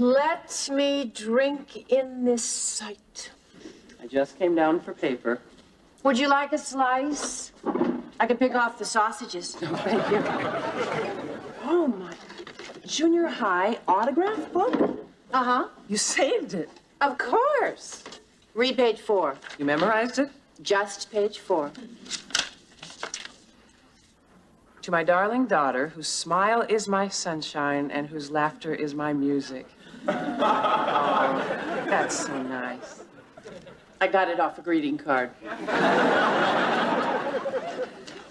Let me drink in this sight. I just came down for paper. Would you like a slice? I can pick off the sausages. No, thank you. Oh, my junior high autograph book? Uh-huh. You saved it. Of course. Read page 4. You memorized it? Just page 4. To my darling daughter, whose smile is my sunshine and whose laughter is my music. Oh, that's so nice. I got it off a greeting card.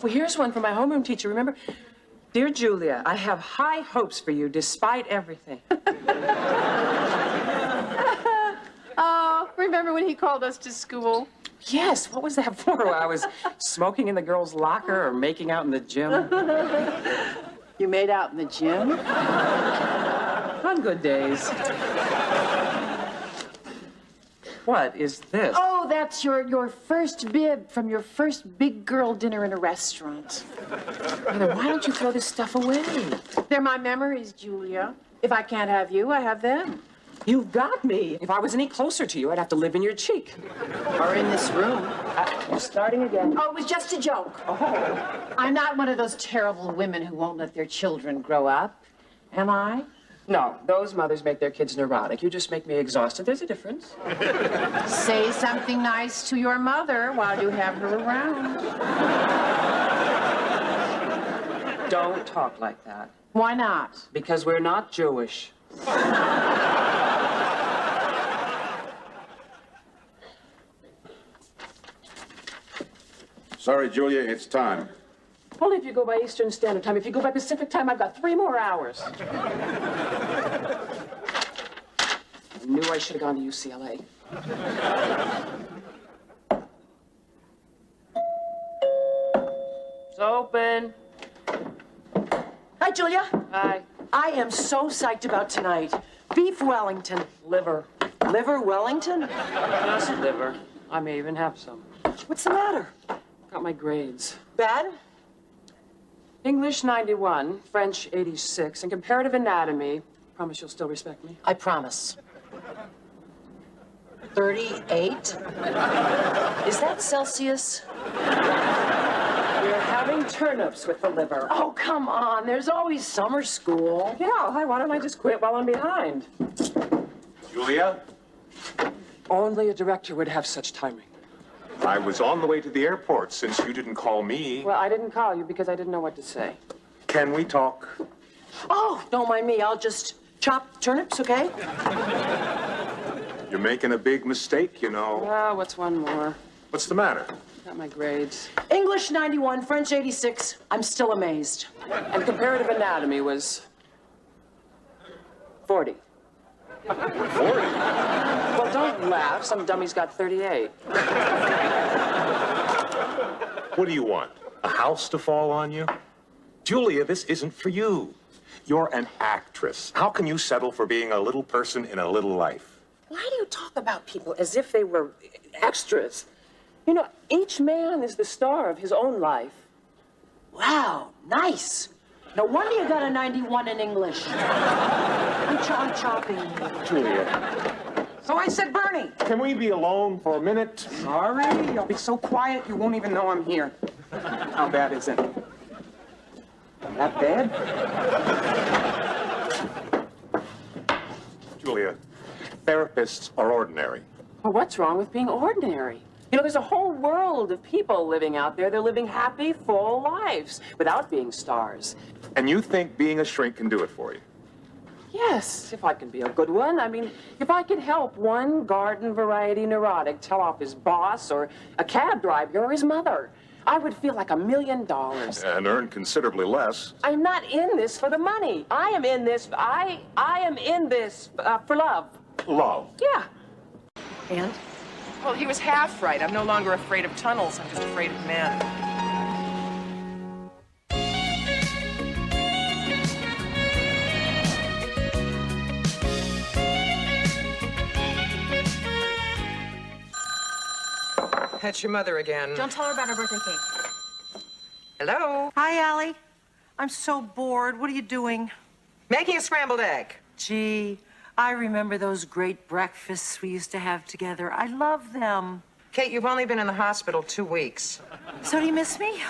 Well, here's one from my homeroom teacher. Remember? Dear Julia, I have high hopes for you despite everything. Oh, remember when he called us to school? Yes, what was that for? I was smoking in the girls' locker or making out in the gym. You made out in the gym? On good days. What is this? Oh, that's your first bib from your first big girl dinner in a restaurant. Mother, why don't you throw this stuff away? They're my memories, Julia. If I can't have you, I have them. You've got me. If I was any closer to you, I'd have to live in your cheek. Or in this room. You're starting again. Oh, it was just a joke. Oh. I'm not one of those terrible women who won't let their children grow up. Am I? No, those mothers make their kids neurotic. You just make me exhausted. There's a difference. Say something nice to your mother while you have her around. Don't talk like that. Why not? Because we're not Jewish. Sorry, Julia, it's time. Only if you go by Eastern Standard Time. If you go by Pacific Time, I've got 3 more hours. I knew I should have gone to UCLA. It's open. Hi, Julia. Hi. I am so psyched about tonight. Beef Wellington. Liver. Liver Wellington? Just liver. I may even have some. What's the matter? Got my grades. Bad? English 91, French 86, and comparative anatomy. Promise you'll still respect me? I promise. 38? Is that Celsius? We're having turnips with the liver. Oh, come on. There's always summer school. Yeah, why don't I just quit while I'm behind? Julia? Only a director would have such timing. I was on the way to the airport since you didn't call me. Well, I didn't call you because I didn't know what to say. Can we talk? Oh, don't mind me. I'll just chop turnips, okay? You're making a big mistake, you know. Well, what's one more? What's the matter? Got my grades. English 91, French 86. I'm still amazed. And comparative anatomy was 40. 40? Well, don't laugh. Some dummy's got 38. What do you want? A house to fall on you? Julia, this isn't for you. You're an actress. How can you settle for being a little person in a little life? Why do you talk about people as if they were extras? You know, each man is the star of his own life. Wow, nice. No wonder you got a 91 in English. I'm chopping. Julia. So I said, Bernie. Can we be alone for a minute? Sorry, I'll be so quiet you won't even know I'm here. How bad is it? That bad? Julia, therapists are ordinary. Well, what's wrong with being ordinary? You know, there's a whole world of people living out there. They're living happy, full lives without being stars. And you think being a shrink can do it for you? Yes, if I can be a good one. I mean, if I can help one garden variety neurotic tell off his boss or a cab driver or his mother, I would feel like $1 million. And earn considerably less. I'm not in this for the money. I am in this for love. Love? Yeah. And? Well, he was half right. I'm no longer afraid of tunnels. I'm just afraid of men. That's your mother again. Don't tell her about her birthday cake. Hello? Hi, Allie. I'm so bored. What are you doing? Making a scrambled egg. Gee, I remember those great breakfasts we used to have together. I love them. Kate, you've only been in the hospital 2 weeks. So do you miss me?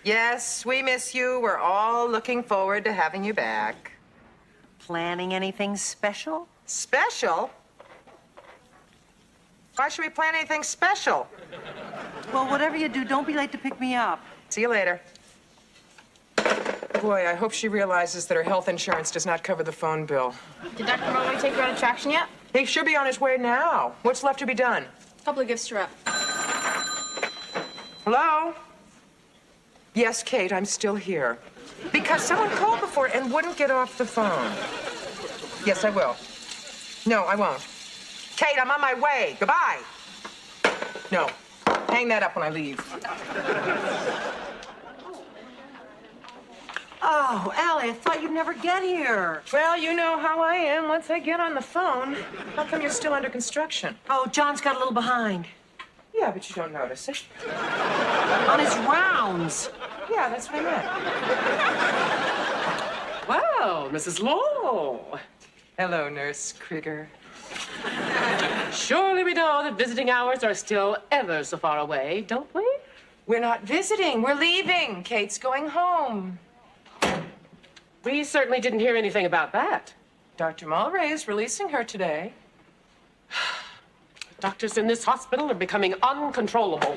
Yes, we miss you. We're all looking forward to having you back. Planning anything special? Special? Why should we plan anything special? Well, whatever you do, don't be late to pick me up. See you later. Boy, I hope she realizes that her health insurance does not cover the phone bill. Did Dr. Mulway take her out of traction yet? He should be on his way now. What's left to be done? A couple of gifts to wrap. Hello? Yes, Kate, I'm still here. Because someone called before and wouldn't get off the phone. Yes, I will. No, I won't. Kate, I'm on my way. Goodbye. No. Hang that up when I leave. Oh, Allie, I thought you'd never get here. Well, you know how I am once I get on the phone. How come you're still under construction? Oh, John's got a little behind. Yeah, but you don't notice it. On his rounds. Yeah, that's what I meant. Well, Mrs. Law. Hello, Nurse Krieger. Surely we know that visiting hours are still ever so far away, don't we? We're not visiting. We're leaving. Kate's going home. We certainly didn't hear anything about that. Dr. Mulray is releasing her today. Doctors in this hospital are becoming uncontrollable.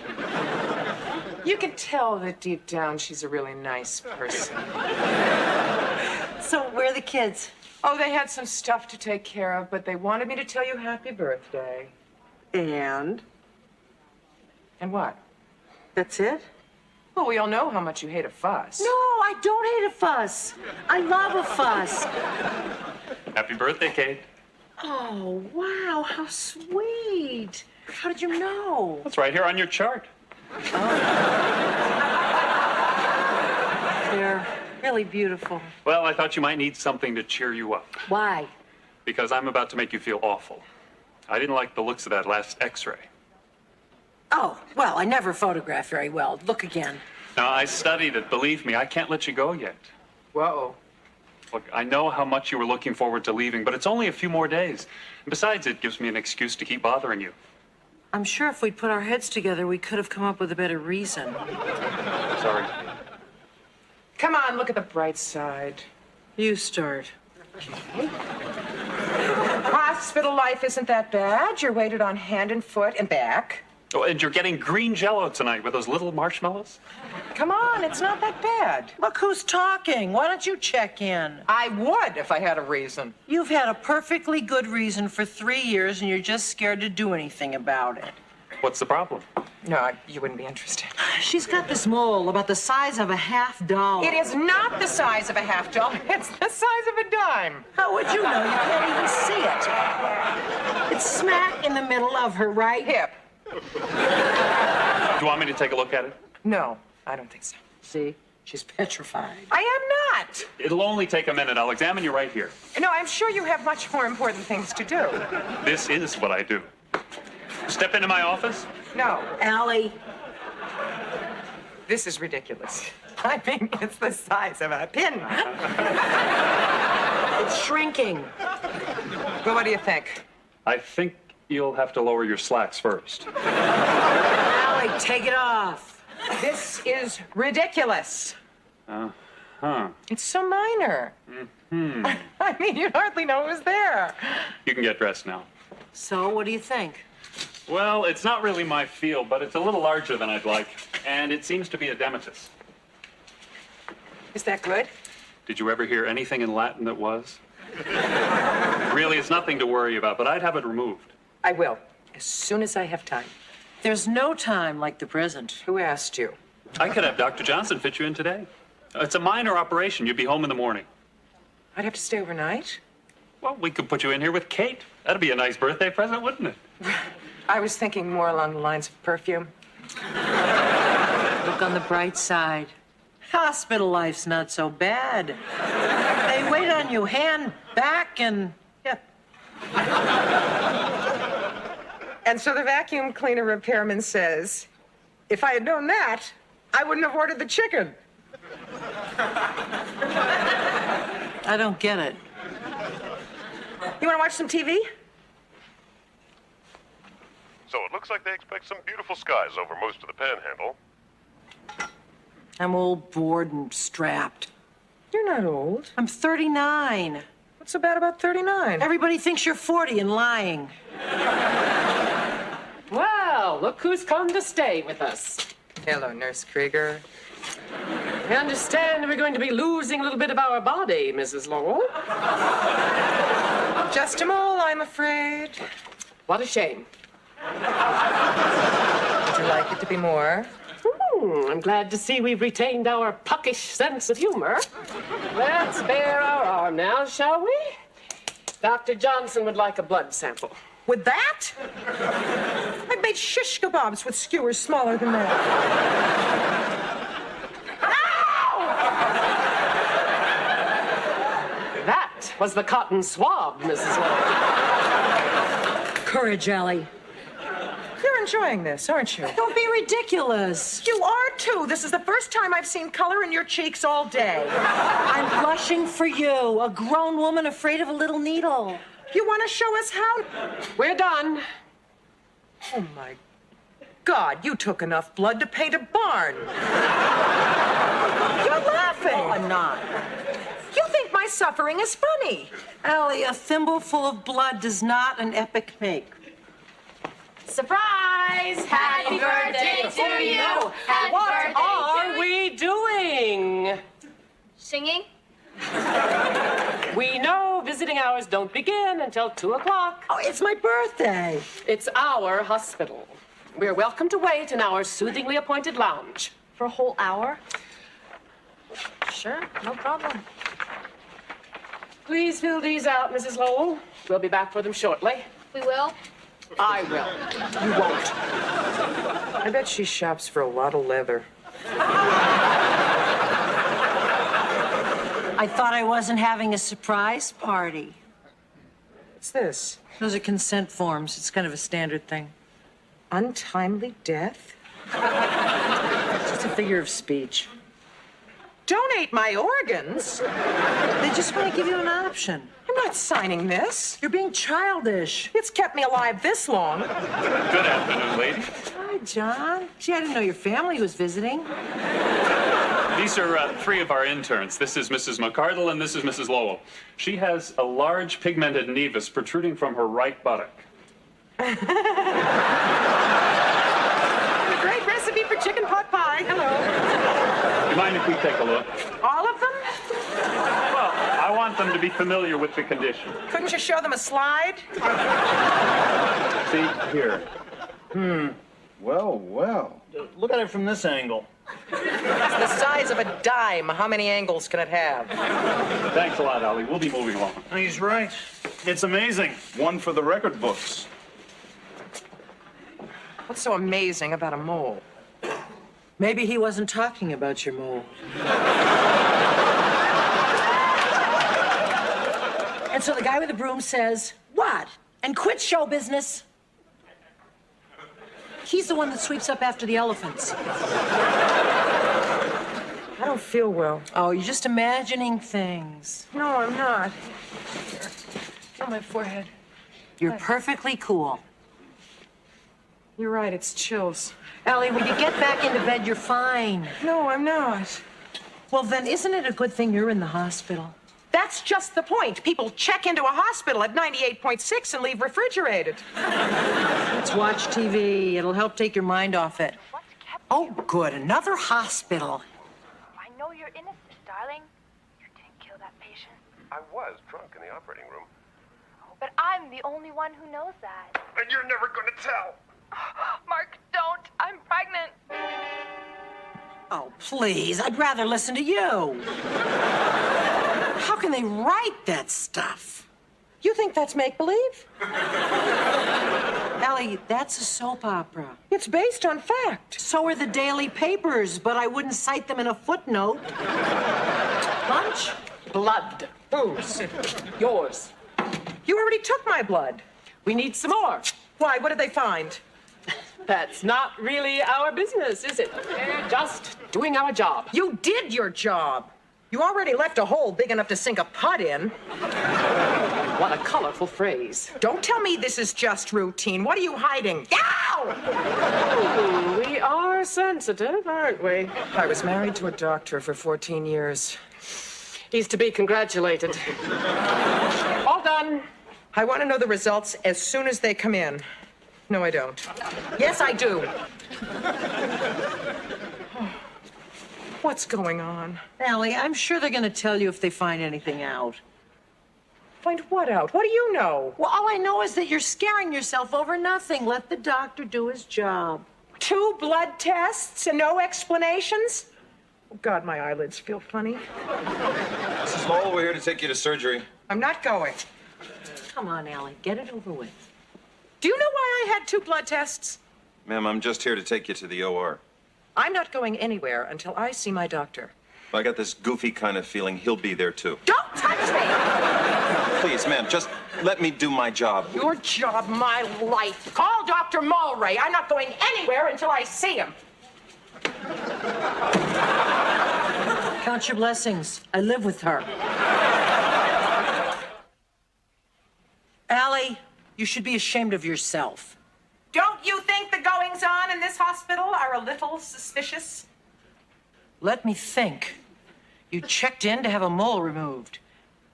You can tell that deep down she's a really nice person. So, where are the kids? Oh, they had some stuff to take care of, but they wanted me to tell you happy birthday. And? And what? That's it? Well, we all know how much you hate a fuss. No, I don't hate a fuss. I love a fuss. Happy birthday, Kate. Oh, wow, how sweet. How did you know? That's right here on your chart. They're really beautiful. Well, I thought you might need something to cheer you up. Why? Because I'm about to make you feel awful. I didn't like the looks of that last x-ray. Oh, well, I never photograph very well. Look again. Now, I studied it. Believe me, I can't let you go yet. Whoa. Look, I know how much you were looking forward to leaving, but it's only a few more days. And besides, it gives me an excuse to keep bothering you. I'm sure if we'd put our heads together, we could have come up with a better reason. Sorry. Come on, look at the bright side. You start. Hospital life isn't that bad. You're weighted on hand and foot and back. Oh, and you're getting green Jell-O tonight with those little marshmallows? Come on, it's not that bad. Look who's talking. Why don't you check in? I would if I had a reason. You've had a perfectly good reason for 3 years, and you're just scared to do anything about it. What's the problem? No, you wouldn't be interested. She's got this mole about the size of a half dollar. It is not the size of a half dollar. It's the size of a dime. How would you know? You can't even see it. It's smack in the middle of her right hip. Do you want me to take a look at it? No, I don't think so. See? She's petrified. I am not. It'll only take a minute. I'll examine you right here. No, I'm sure you have much more important things to do. This is what I do. Step into my office? No. Allie. This is ridiculous. I mean, it's the size of a pin. It's shrinking. Well, what do you think? I think you'll have to lower your slacks first. Allie, take it off. This is ridiculous. Uh-huh. It's so minor. Mm-hmm. I mean, you'd hardly know it was there. You can get dressed now. So, what do you think? Well, it's not really my field, but it's a little larger than I'd like. And it seems to be a edematous. Is that good? Did you ever hear anything in Latin that was? Really, it's nothing to worry about, but I'd have it removed. I will, as soon as I have time. There's no time like the present. Who asked you? I could have Dr. Johnson fit you in today. It's a minor operation. You'd be home in the morning. I'd have to stay overnight? Well, we could put you in here with Kate. That'd be a nice birthday present, wouldn't it? I was thinking more along the lines of perfume. Look on the bright side. Hospital life's not so bad. They wait on you, hand, back, and yeah. And so the vacuum cleaner repairman says, if I had known that, I wouldn't have ordered the chicken. I don't get it. You want to watch some TV? So it looks like they expect some beautiful skies over most of the panhandle. I'm old, bored, and strapped. You're not old. I'm 39. What's so bad about 39? Everybody thinks you're 40 and lying. Well, look who's come to stay with us. Hello, Nurse Krieger. I understand we're going to be losing a little bit of our body, Mrs. Lowell. Just a mole, I'm afraid. What a shame. Would you like it to be more? I'm glad to see we've retained our puckish sense of humor. Let's bare our arm now, shall we? Dr. Johnson would like a blood sample. With that? I've made shish kebabs with skewers smaller than that. That was the cotton swab, Mrs. Lowell. Courage, Allie. You're enjoying this, aren't you? Don't be ridiculous. You are, too. This is the first time I've seen color in your cheeks all day. I'm blushing for you, a grown woman afraid of a little needle. You want to show us how? We're done. Oh, my God, you took enough blood to paint a barn. You're laughing. No, I'm not. You think my suffering is funny. Allie, a thimbleful of blood does not an epic make. Surprise! Happy birthday to you! Happy What birthday are to we doing? Singing? We know visiting hours don't begin until 2 o'clock. Oh, it's my birthday. It's our hospital. We're welcome to wait in our soothingly appointed lounge. For a whole hour? Sure, no problem. Please fill these out, Mrs. Lowell. We'll be back for them shortly. We will? I will. You won't. I bet she shops for a lot of leather. I thought I wasn't having a surprise party. What's this? Those are consent forms. It's kind of a standard thing. Untimely death? It's just a figure of speech. Donate my organs? They just want to give you an option. I'm not signing this. You're being childish. It's kept me alive this long. Good afternoon, lady. Hi, John. Gee, I didn't know your family was visiting. These are 3 of our interns. This is Mrs. McCardle and this is Mrs. Lowell. She has a large pigmented nevus protruding from her right buttock. A great recipe for chicken pot pie. Hello. Do you mind if we take a look? All of them? Well, I want them to be familiar with the condition. Couldn't you show them a slide? See, here. Well, well. Look at it from this angle. It's the size of a dime. How many angles can it have? Thanks a lot, Allie. We'll be moving along. He's right. It's amazing. One for the record books. What's so amazing about a mole? Maybe he wasn't talking about your mole. And so the guy with the broom says, what? And quit show business? He's the one that sweeps up after the elephants. I don't feel well. Oh, you're just imagining things. No, I'm not. Feel my forehead. You're perfectly cool. You're right, it's chills. Allie, when you get back into bed, you're fine. No, I'm not. Well, then isn't it a good thing you're in the hospital? That's just the point. People check into a hospital at 98.6 and leave refrigerated. Let's watch TV. It'll help take your mind off it. Oh, good. Another hospital. I know you're innocent, darling. You didn't kill that patient. I was drunk in the operating room. But I'm the only one who knows that. And you're never gonna tell. Mark, don't. I'm pregnant. Oh, please. I'd rather listen to you. How can they write that stuff? You think that's make-believe? Allie, that's a soap opera. It's based on fact. So are the daily papers, but I wouldn't cite them in a footnote. Lunch? Blood. Booze. Yours. You already took my blood. We need some more. Why? What did they find? That's not really our business, is it? We're just doing our job. You did your job. You already left a hole big enough to sink a putt in. What a colorful phrase. Don't tell me this is just routine. What are you hiding? Ow! Ooh, we are sensitive, aren't we? I was married to a doctor for 14 years. He's to be congratulated. All done. I want to know the results as soon as they come in. No, I don't. Yes, I do. What's going on? Allie, I'm sure they're going to tell you if they find anything out. Find what out? What do you know? Well, all I know is that you're scaring yourself over nothing. Let the doctor do his job. 2 blood tests and no explanations? Oh, God, my eyelids feel funny. Mrs. Lowell, we're here to take you to surgery. I'm not going. Come on, Allie, get it over with. Do you know why I had 2 blood tests? Ma'am, I'm just here to take you to the OR. I'm not going anywhere until I see my doctor. I got this goofy kind of feeling he'll be there, too. Don't touch me! Please, ma'am, just let me do my job. Your job, my life. Call Dr. Mulray. I'm not going anywhere until I see him. Count your blessings. I live with her. Allie, you should be ashamed of yourself. Don't you think the goings-on in this hospital are a little suspicious? Let me think. You checked in to have a mole removed.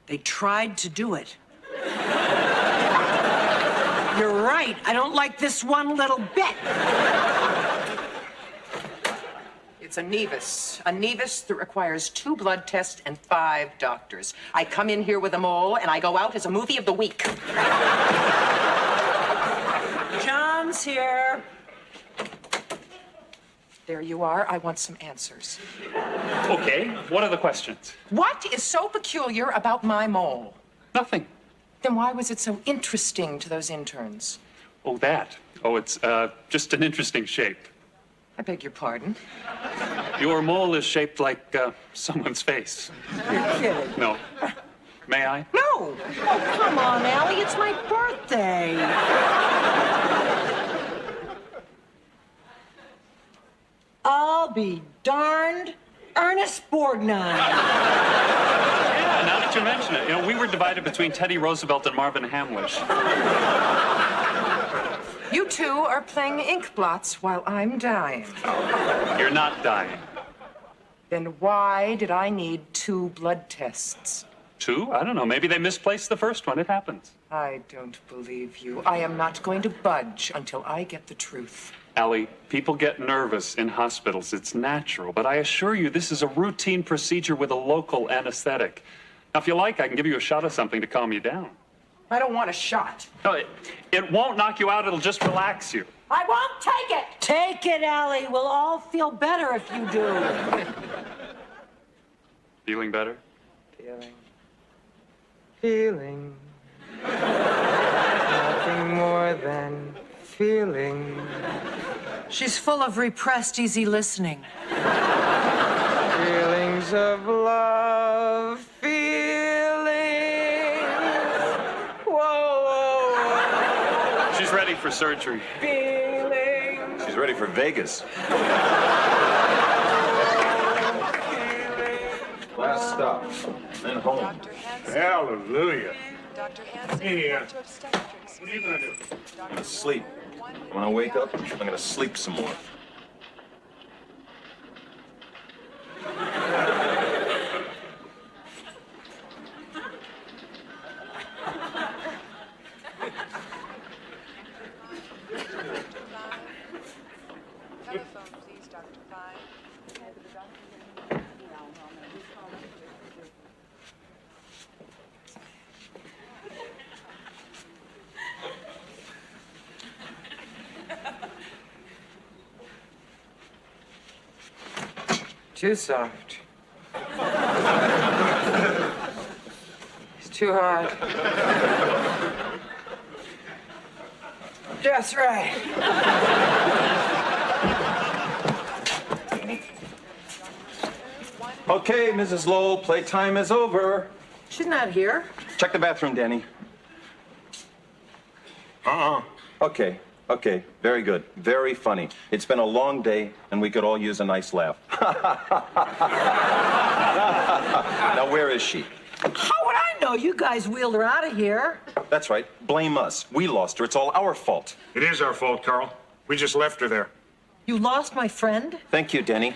They tried to do it. You're right. I don't like this one little bit. It's a nevus that requires 2 blood tests and 5 doctors. I come in here with a mole, and I go out as a movie of the week. John's here. There you are. I want some answers. Okay, what are the questions? What is so peculiar about my mole? Nothing. Then why was it so interesting to those interns? Oh, that. Oh, it's just an interesting shape. I beg your pardon? Your mole is shaped like someone's face. You're kidding. No. May I? No! Oh, come on, Allie. It's my birthday. I'll be darned. Ernest Borgnine. Yeah, now that you mention it. You know, we were divided between Teddy Roosevelt and Marvin Hamlish. You 2 are playing ink blots while I'm dying. You're not dying. Then why did I need 2 blood tests? 2? I don't know. Maybe they misplaced the first one. It happens. I don't believe you. I am not going to budge until I get the truth. Allie, people get nervous in hospitals. It's natural. But I assure you, this is a routine procedure with a local anesthetic. Now, if you like, I can give you a shot of something to calm you down. I don't want a shot. No, it won't knock you out. It'll just relax you. I won't take it! Take it, Allie. We'll all feel better if you do. Feeling better? Feeling. Nothing more than feeling. She's full of repressed, easy listening. Feelings of love. She's ready for surgery. Feelings. She's ready for Vegas. Last stop, then home. Hallelujah. Hey, what are you gonna do? I'm gonna sleep. When I wake up, I'm gonna sleep some more. Too soft. It's too hard. Just right. Okay, Mrs. Lowell, playtime is over. She's not here. Check the bathroom, Danny. Okay, very good. Very funny. It's been a long day, and we could all use a nice laugh. Now, where is she? How would I know? You guys wheeled her out of here. That's right. Blame us. We lost her. It's all our fault. It is our fault, Carl. We just left her there. You lost my friend? Thank you, Denny.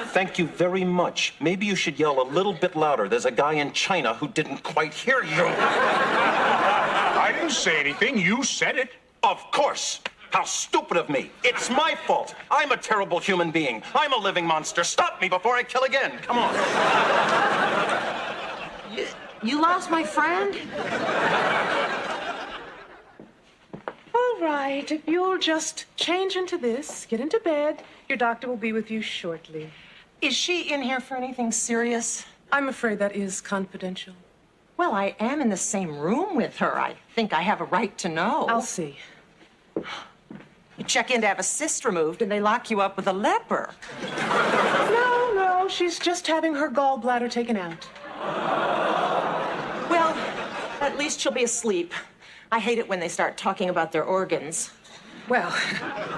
Thank you very much. Maybe you should yell a little bit louder. There's a guy in China who didn't quite hear you. I didn't say anything. You said it. Of course. How stupid of me. It's my fault. I'm a terrible human being. I'm a living monster. Stop me before I kill again. Come on. You lost my friend? All right, if you'll just change into this, get into bed, your doctor will be with you shortly. Is she in here for anything serious? I'm afraid that is confidential. Well, I am in the same room with her. I think I have a right to know. I'll see. You check in to have a cyst removed, and they lock you up with a leper. No, she's just having her gallbladder taken out. Well, at least she'll be asleep. I hate it when they start talking about their organs. Well,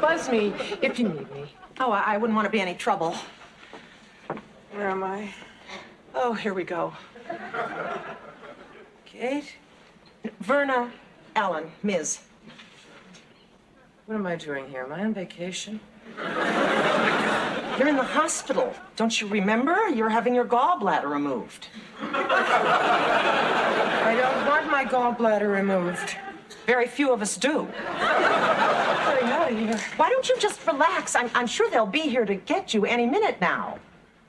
buzz me if you need me. Oh, I wouldn't want to be any trouble. Where am I? Oh, here we go. Kate? Verna Allen, Ms. What am I doing here? Am I on vacation? You're in the hospital. Don't you remember? You're having your gallbladder removed. I don't want my gallbladder removed. Very few of us do. Getting out of here. Why don't you just relax? I'm sure they'll be here to get you any minute now.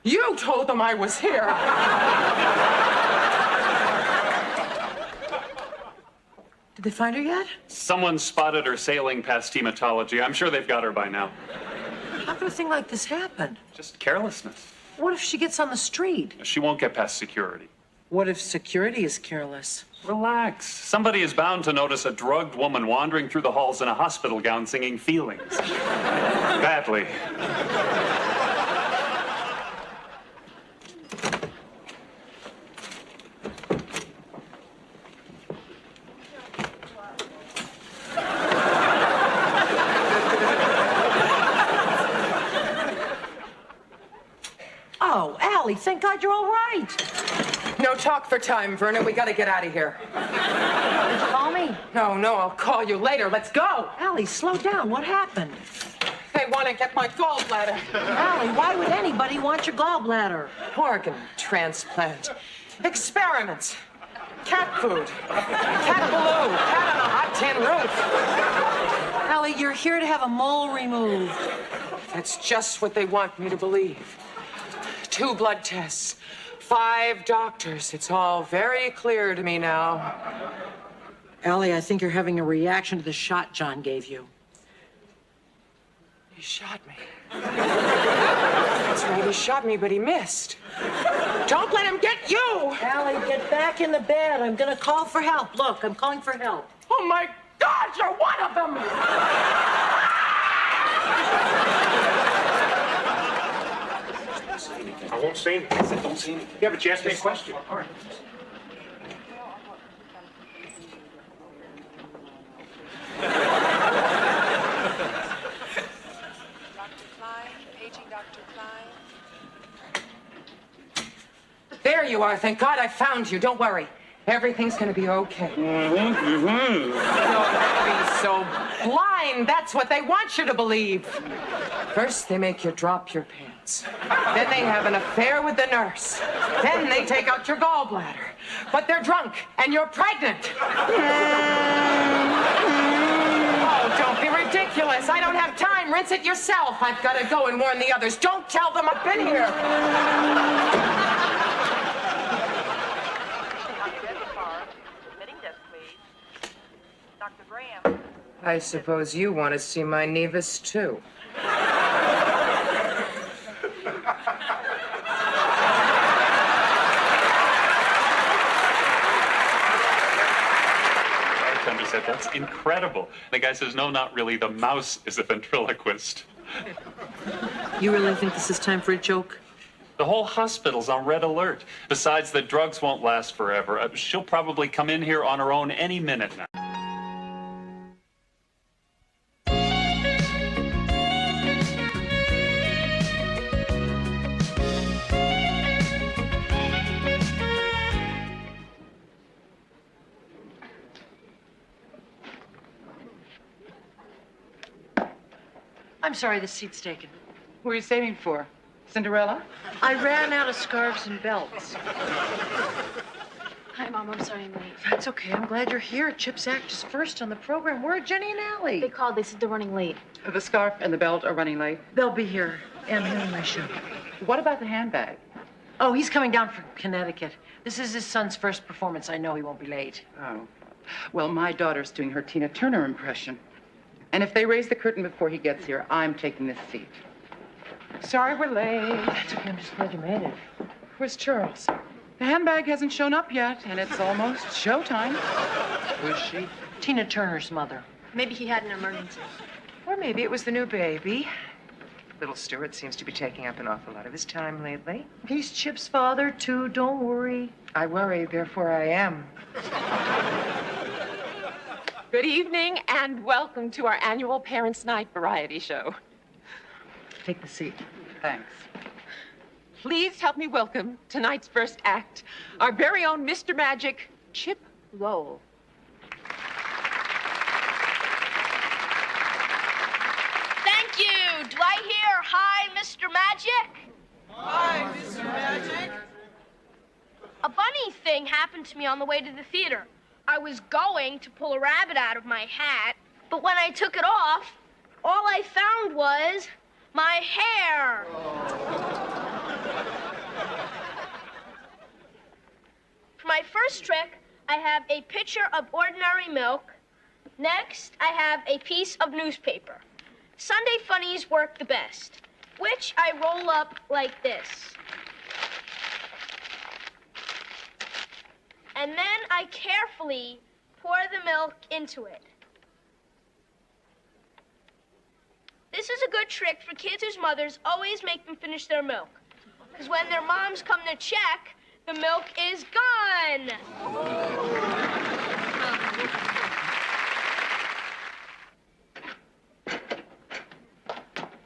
You told them I was here. Did they find her yet? Someone spotted her sailing past hematology. I'm sure they've got her by now. How could a thing like this happen? Just carelessness. What if she gets on the street? She won't get past security. What if security is careless? Relax. Somebody is bound to notice a drugged woman wandering through the halls in a hospital gown singing Feelings. Badly. Oh, Allie, thank God you're all right. No talk for time, Verna. We gotta get out of here. Did you call me? No, I'll call you later. Let's go. Allie, slow down. What happened? They want to get my gallbladder. Allie, why would anybody want your gallbladder? Organ transplant. Experiments. Cat food. Cat balloon. Cat on a hot tin roof. Allie, you're here to have a mole removed. That's just what they want me to believe. 2 blood tests. 5 doctors. It's all very clear to me now. Allie, I think you're having a reaction to the shot John gave you. He shot me. That's right, he shot me, but he missed. Don't let him get you! Allie, get back in the bed. I'm gonna call for help. Look, I'm calling for help. Oh my God, you're one of them! I won't say anything. I said don't say anything. Yeah, but you asked me a question. All right. There you are. Thank God I found you. Don't worry. Everything's gonna be okay. Don't be so blind. That's what they want you to believe. First, they make you drop your pants. Then they have an affair with the nurse. Then they take out your gallbladder. But they're drunk, and you're pregnant. Oh, don't be ridiculous. I don't have time. Rinse it yourself. I've got to go and warn the others. Don't tell them I've been here. I suppose you want to see my nevus, too. Bartender said, that's incredible. The guy says, no, not really. The mouse is a ventriloquist. You really think this is time for a joke? The whole hospital's on red alert. Besides, the drugs won't last forever. She'll probably come in here on her own any minute now. I'm sorry, the seat's taken. Who are you saving for? Cinderella? I ran out of scarves and belts. Hi, Mom. I'm sorry I'm late. That's okay. I'm glad you're here. Chip's act is first on the program. Where are Jenny and Allie? They called. They said they're running late. The scarf and the belt are running late. They'll be here. And him and my show. What about the handbag? Oh, he's coming down from Connecticut. This is his son's first performance. I know he won't be late. Oh. Well, my daughter's doing her Tina Turner impression. And if they raise the curtain before he gets here, I'm taking this seat. Sorry we're late. That's okay. I'm just glad you made it. Where's Charles? The handbag hasn't shown up yet, and it's almost showtime. Who's she? Tina Turner's mother. Maybe he had an emergency. Or maybe it was the new baby. Little Stuart seems to be taking up an awful lot of his time lately. He's Chip's father, too. Don't worry. I worry, therefore I am. Good evening and welcome to our annual Parents' Night variety show. Take the seat. Thanks. Please help me welcome tonight's first act, our very own Mr. Magic, Chip Lowell. Thank you. Do I hear hi, Mr. Magic? Hi, Mr. Magic. A funny thing happened to me on the way to the theater. I was going to pull a rabbit out of my hat, but when I took it off, all I found was my hair. For my first trick, I have a pitcher of ordinary milk. Next, I have a piece of newspaper. Sunday funnies work the best, which I roll up like this. And then I carefully pour the milk into it. This is a good trick for kids whose mothers always make them finish their milk. Because when their moms come to check, the milk is gone.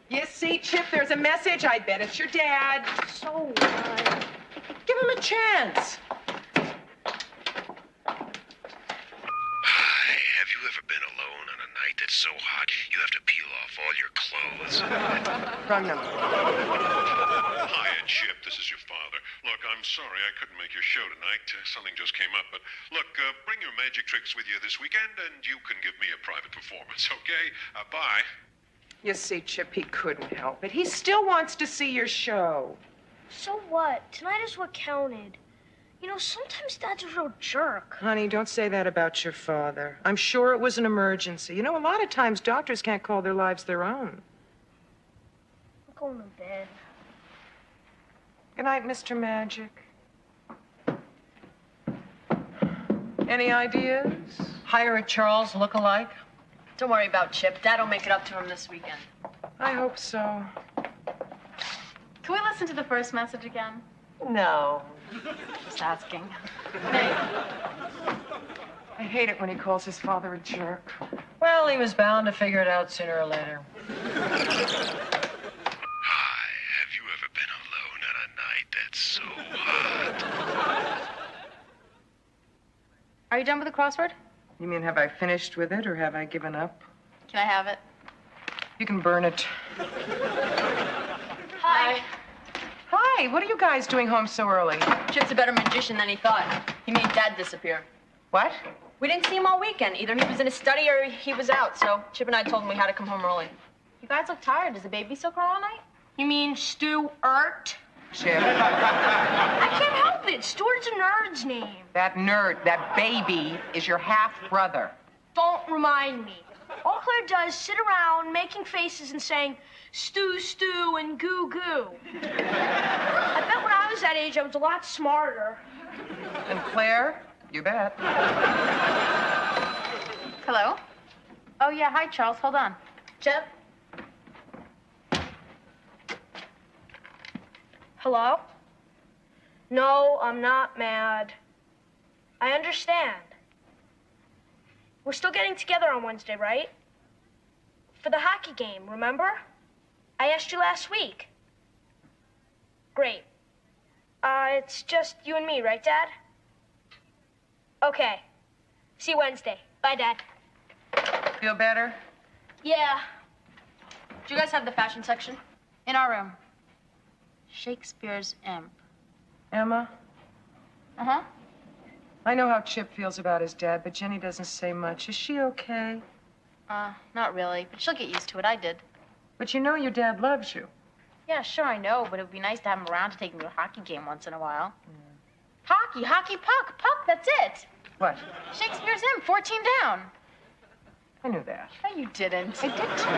You see, Chip, there's a message. I bet it's your dad. So what? Give him a chance. Have you ever been alone on a night that's so hot you have to peel off all your clothes? Wrong number. Hiya, Chip. This is your father. Look, I'm sorry I couldn't make your show tonight. Something just came up. But look, bring your magic tricks with you this weekend, and you can give me a private performance, okay? Bye. You see, Chip, he couldn't help it. He still wants to see your show. So what? Tonight is what counted. You know, sometimes Dad's a real jerk. Honey, don't say that about your father. I'm sure it was an emergency. You know, a lot of times doctors can't call their lives their own. going to bed. Good night, Mr. Magic. Any ideas? Hire a Charles look-alike? Don't worry about Chip. Dad'll make it up to him this weekend. I hope so. Can we listen to the first message again? No. Just asking. I hate it when he calls his father a jerk. Well, he was bound to figure it out sooner or later. Hi, have you ever been alone on a night that's so hot? Are you done with the crossword? You mean, have I finished with it or have I given up? Can I have it? You can burn it. Hi. Hi, what are you guys doing home so early? Chip's a better magician than he thought. He made Dad disappear. What? We didn't see him all weekend. Either he was in his study or he was out, so Chip and I told him we had to come home early. You guys look tired. Does the baby still cry all night? You mean Stuart? Chip. I can't help it. Stuart's a nerd's name. That nerd, that baby, is your half-brother. Don't remind me. All Claire does is sit around making faces and saying, stew, stew, and goo, goo. I bet when I was that age, I was a lot smarter. And Claire? You bet. Hello? Oh, yeah. Hi, Charles. Hold on. Chip? Hello? No, I'm not mad. I understand. We're still getting together on Wednesday, right? For the hockey game, remember? I asked you last week. Great. It's just you and me, right, Dad? Okay. See you Wednesday. Bye, Dad. Feel better? Yeah. Do you guys have the fashion section? In our room. Shakespeare's Imp. Emma? Uh-huh. I know how Chip feels about his dad, but Jenny doesn't say much. Is she okay? Not really, but she'll get used to it. I did. But you know your dad loves you. Yeah, sure, I know, but it would be nice to have him around to take him to a hockey game once in a while. Hockey, puck, that's it. What? Shakespeare's Imp, 14 down. I knew that. No, you didn't. I did too.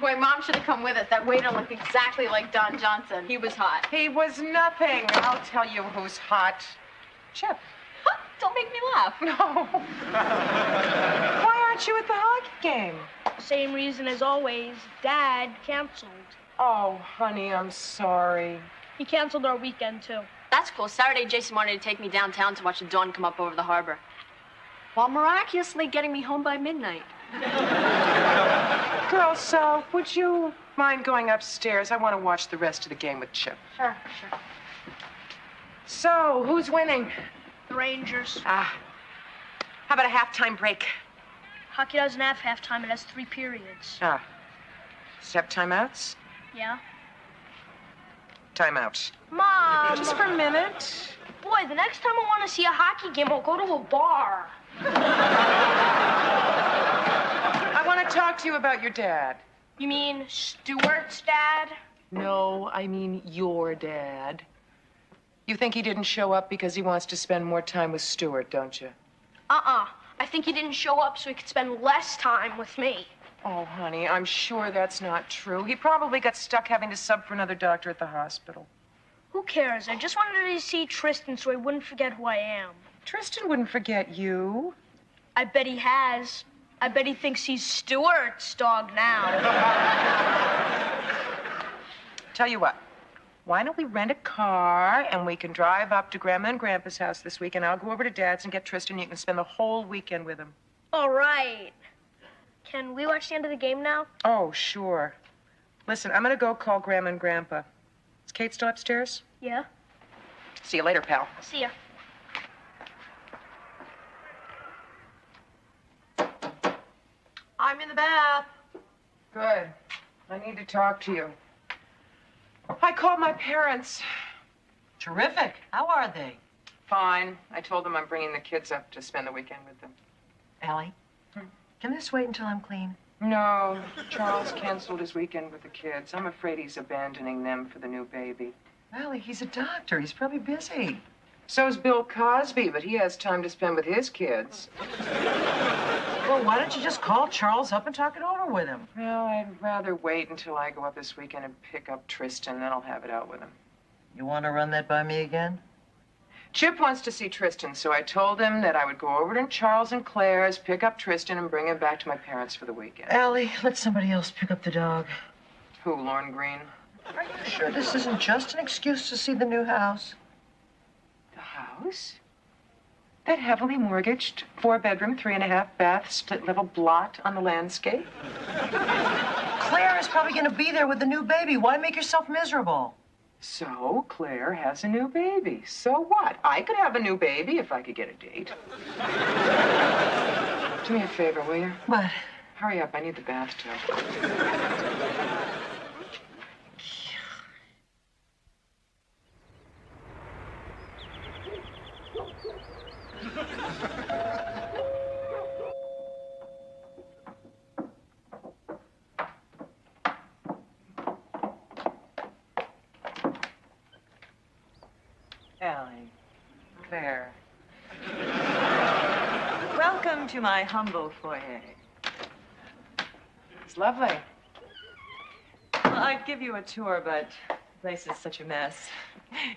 Boy, Mom should have come with us. That waiter looked exactly like Don Johnson. He was hot. He was nothing. I'll tell you who's hot. Chip. Don't make me laugh. No. Why aren't you at the hockey game? Same reason as always. Dad canceled. Oh, honey, I'm sorry. He canceled our weekend, too. That's cool. Saturday, Jason wanted to take me downtown to watch the dawn come up over the harbor, while miraculously getting me home by midnight. Girl, so would you mind going upstairs? I want to watch the rest of the game with Chip. Sure. So, who's winning? The Rangers. How about a halftime break? Hockey doesn't have halftime. It has 3 periods. Step timeouts? Yeah? Timeouts. Mom! Just for a minute. Boy, the next time I want to see a hockey game, I'll go to a bar. I want to talk to you about your dad. You mean Stuart's dad? No, I mean your dad. You think he didn't show up because he wants to spend more time with Stuart, don't you? I think he didn't show up so he could spend less time with me. Oh, honey, I'm sure that's not true. He probably got stuck having to sub for another doctor at the hospital. Who cares? I just wanted to see Tristan so he wouldn't forget who I am. Tristan wouldn't forget you. I bet he has. I bet he thinks he's Stuart's dog now. Tell you what, why don't we rent a car and we can drive up to Grandma and Grandpa's house this week, and I'll go over to Dad's and get Tristan. You can spend the whole weekend with him. All right. Can we watch the end of the game now? Oh, sure. Listen, I'm gonna go call Grandma and Grandpa. Is Kate still upstairs? Yeah. See you later, pal. See ya. I'm in the bath. Good. I need to talk to you. I called my parents. Terrific. How are they? Fine. I told them I'm bringing the kids up to spend the weekend with them. Allie, can this wait until I'm clean? No. Charles canceled his weekend with the kids. I'm afraid he's abandoning them for the new baby. Allie, he's a doctor. He's probably busy. So's Bill Cosby, but he has time to spend with his kids. Well, why don't you just call Charles up and talk it over with him? Well, I'd rather wait until I go up this weekend and pick up Tristan, then I'll have it out with him. You want to run that by me again? Chip wants to see Tristan, so I told him that I would go over to Charles and Claire's, pick up Tristan, and bring him back to my parents for the weekend. Allie, let somebody else pick up the dog. Who, Lauren Green? Are you sure this isn't just an excuse to see the new house? The house? That heavily mortgaged, 4-bedroom, 3.5-bath, split-level blot on the landscape? Claire is probably going to be there with the new baby. Why make yourself miserable? So, Claire has a new baby. So what? I could have a new baby if I could get a date. Do me a favor, will you? What? Hurry up. I need the bathtub. Allie. Claire. Welcome to my humble foyer. It's lovely. Well, I'd give you a tour, but the place is such a mess.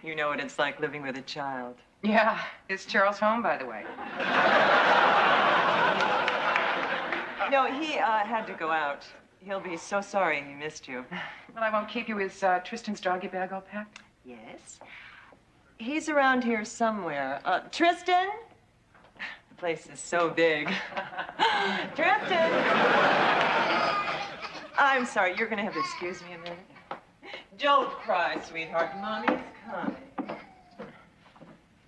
You know what it's like living with a child. Yeah. Is Charles home, by the way? No, he had to go out. He'll be so sorry he missed you. Well, I won't keep you. Is Tristan's doggy bag all packed? Yes. He's around here somewhere. Tristan? The place is so big. Tristan! I'm sorry, you're gonna have to excuse me a minute. Don't cry, sweetheart. Mommy's coming.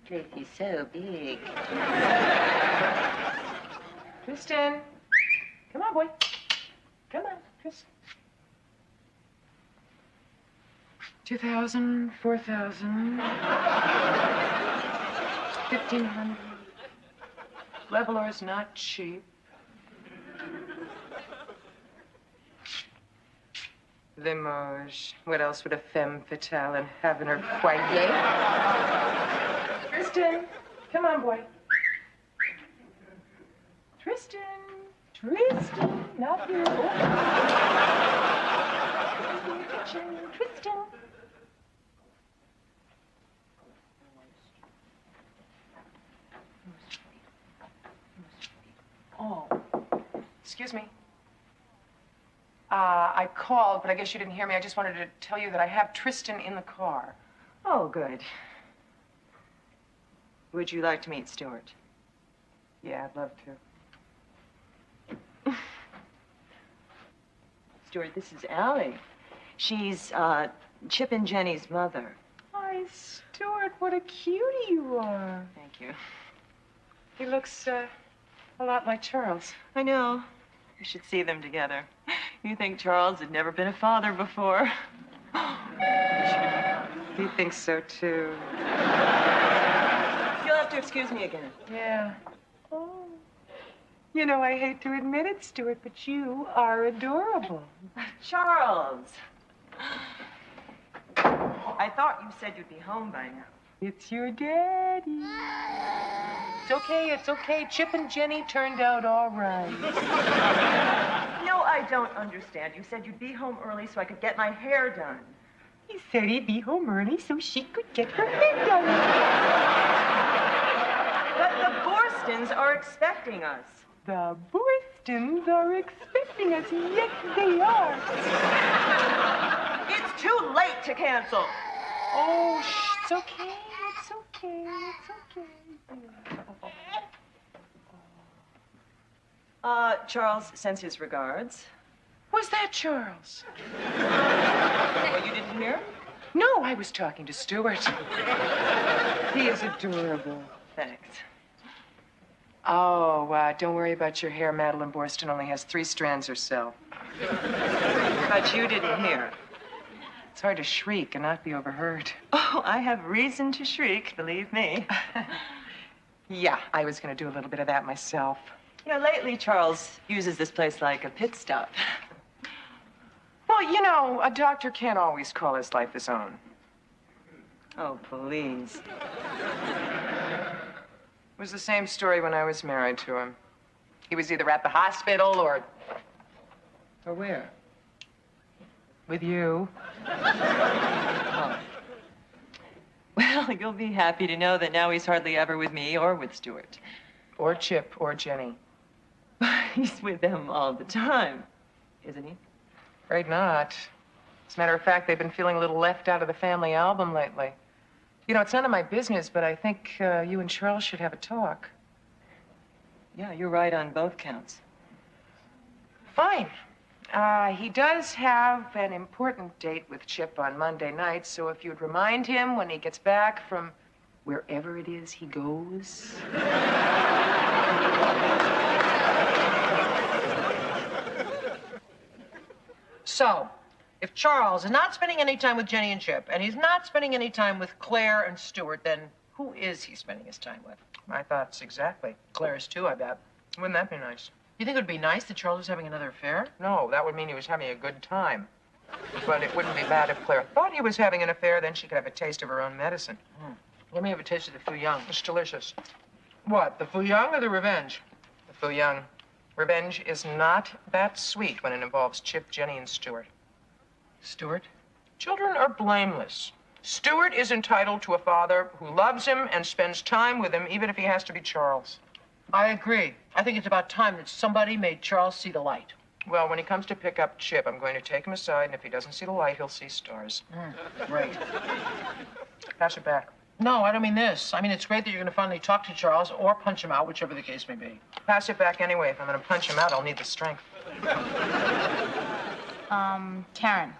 Place is so big. Tristan. Come on, boy. Come on, Tristan. 2,000, 4,000, 1,500. Leveler's not cheap. Limoges. What else would a femme fatale have in her foyer? Tristan, come on, boy. Tristan, Tristan, not you. Tristan. Oh, excuse me. I called, but I guess you didn't hear me. I just wanted to tell you that I have Tristan in the car. Oh, good. Would you like to meet Stuart? Yeah, I'd love to. Stuart, this is Allie. She's Chip and Jenny's mother. Hi, Stuart, what a cutie you are. Thank you. He looks a lot like Charles. I know. You should see them together. You think Charles had never been a father before. He thinks so, too. You'll have to excuse me again. Yeah. Oh. You know, I hate to admit it, Stuart, but you are adorable. Charles! I thought you said you'd be home by now. It's your daddy. It's okay. Chip and Jenny turned out all right. No, I don't understand. You said you'd be home early so I could get my hair done. He said he'd be home early so she could get her hair done. But the Borstons are expecting us. The Borstons are expecting us. Yes, they are. It's too late to cancel. Oh, it's okay. It's okay. It's okay. Charles sends his regards. Was that Charles? Oh, you didn't hear? No, I was talking to Stuart. He is adorable. Thanks. Oh, don't worry about your hair. Madeline Borston only has 3 strands herself. But you didn't hear. It's hard to shriek and not be overheard. Oh, I have reason to shriek, believe me. Yeah, I was going to do a little bit of that myself. You know, lately Charles uses this place like a pit stop. Well, you know, a doctor can't always call his life his own. Oh, please. It was the same story when I was married to him. He was either at the hospital or where? With you. Oh. Well, you'll be happy to know that now he's hardly ever with me or with Stuart. Or Chip or Jenny. He's with them all the time, isn't he? Afraid not. As a matter of fact, they've been feeling a little left out of the family album lately. You know, it's none of my business, but I think you and Charles should have a talk. Yeah, you're right on both counts. Fine. He does have an important date with Chip on Monday night, so if you'd remind him when he gets back from wherever it is he goes. So, if Charles is not spending any time with Jenny and Chip, and he's not spending any time with Claire and Stuart, then who is he spending his time with? My thoughts exactly. Claire's too, I bet. Wouldn't that be nice? You think it would be nice that Charles was having another affair? No, that would mean he was having a good time. But it wouldn't be bad if Claire thought he was having an affair, then she could have a taste of her own medicine. Let me have a taste of the Fuyang. It's delicious. What, the Fuyang or the revenge? The Fuyang. Revenge is not that sweet when it involves Chip, Jenny, and Stuart. Stuart? Children are blameless. Stuart is entitled to a father who loves him and spends time with him, even if he has to be Charles. I agree. I think it's about time that somebody made Charles see the light. Well, when he comes to pick up Chip, I'm going to take him aside, and if he doesn't see the light, he'll see stars. Great. Pass it back. No, I don't mean this. I mean, it's great that you're going to finally talk to Charles or punch him out, whichever the case may be. Pass it back anyway. If I'm going to punch him out, I'll need the strength. Karen.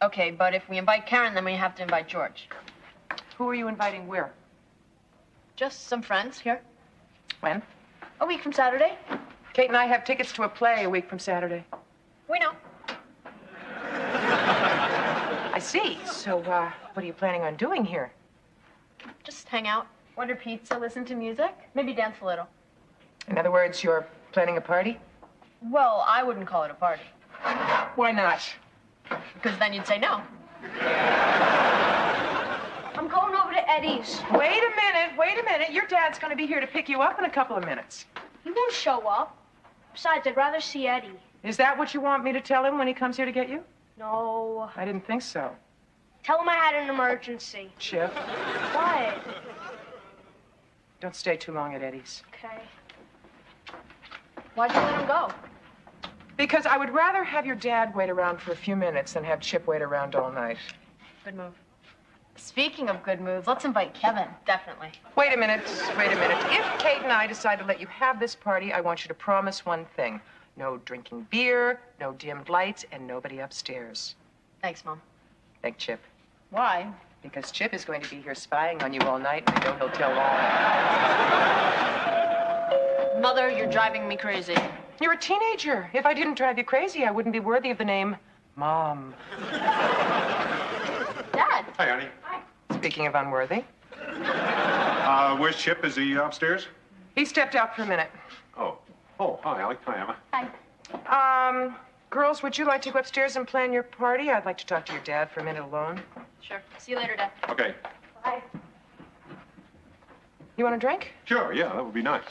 Okay, but if we invite Karen, then we have to invite George. Who are you inviting where? Just some friends here. When? A week from Saturday. Kate and I have tickets to a play a week from Saturday. We know. I see. So, what are you planning on doing here? Just hang out, order pizza, listen to music, maybe dance a little. In other words, you're planning a party? Well, I wouldn't call it a party. Why not? Because then you'd say no. I'm going over to Eddie's. Wait a minute. Your dad's going to be here to pick you up in a couple of minutes. He won't show up. Besides, I'd rather see Eddie. Is that what you want me to tell him when he comes here to get you? No. I didn't think so. Tell him I had an emergency. Chip. What? Don't stay too long at Eddie's. Okay. Why'd you let him go? Because I would rather have your dad wait around for a few minutes than have Chip wait around all night. Good move. Speaking of good moves, let's invite Kevin. Definitely. Wait a minute. If Kate and I decide to let you have this party, I want you to promise one thing. No drinking beer, no dimmed lights, and nobody upstairs. Thanks, Mom. Thank Chip. Why? Because Chip is going to be here spying on you all night, and I know he'll tell all. Mother, you're driving me crazy. You're a teenager. If I didn't drive you crazy, I wouldn't be worthy of the name Mom. Dad. Hi, honey. Hi. Speaking of unworthy. Where's Chip? Is he upstairs? He stepped out for a minute. Oh, hi, Allie. Hi, Emma. Hi. Girls, would you like to go upstairs and plan your party? I'd like to talk to your dad for a minute alone. Sure. See you later, Dad. Okay. Bye. You want a drink? Sure, yeah, that would be nice.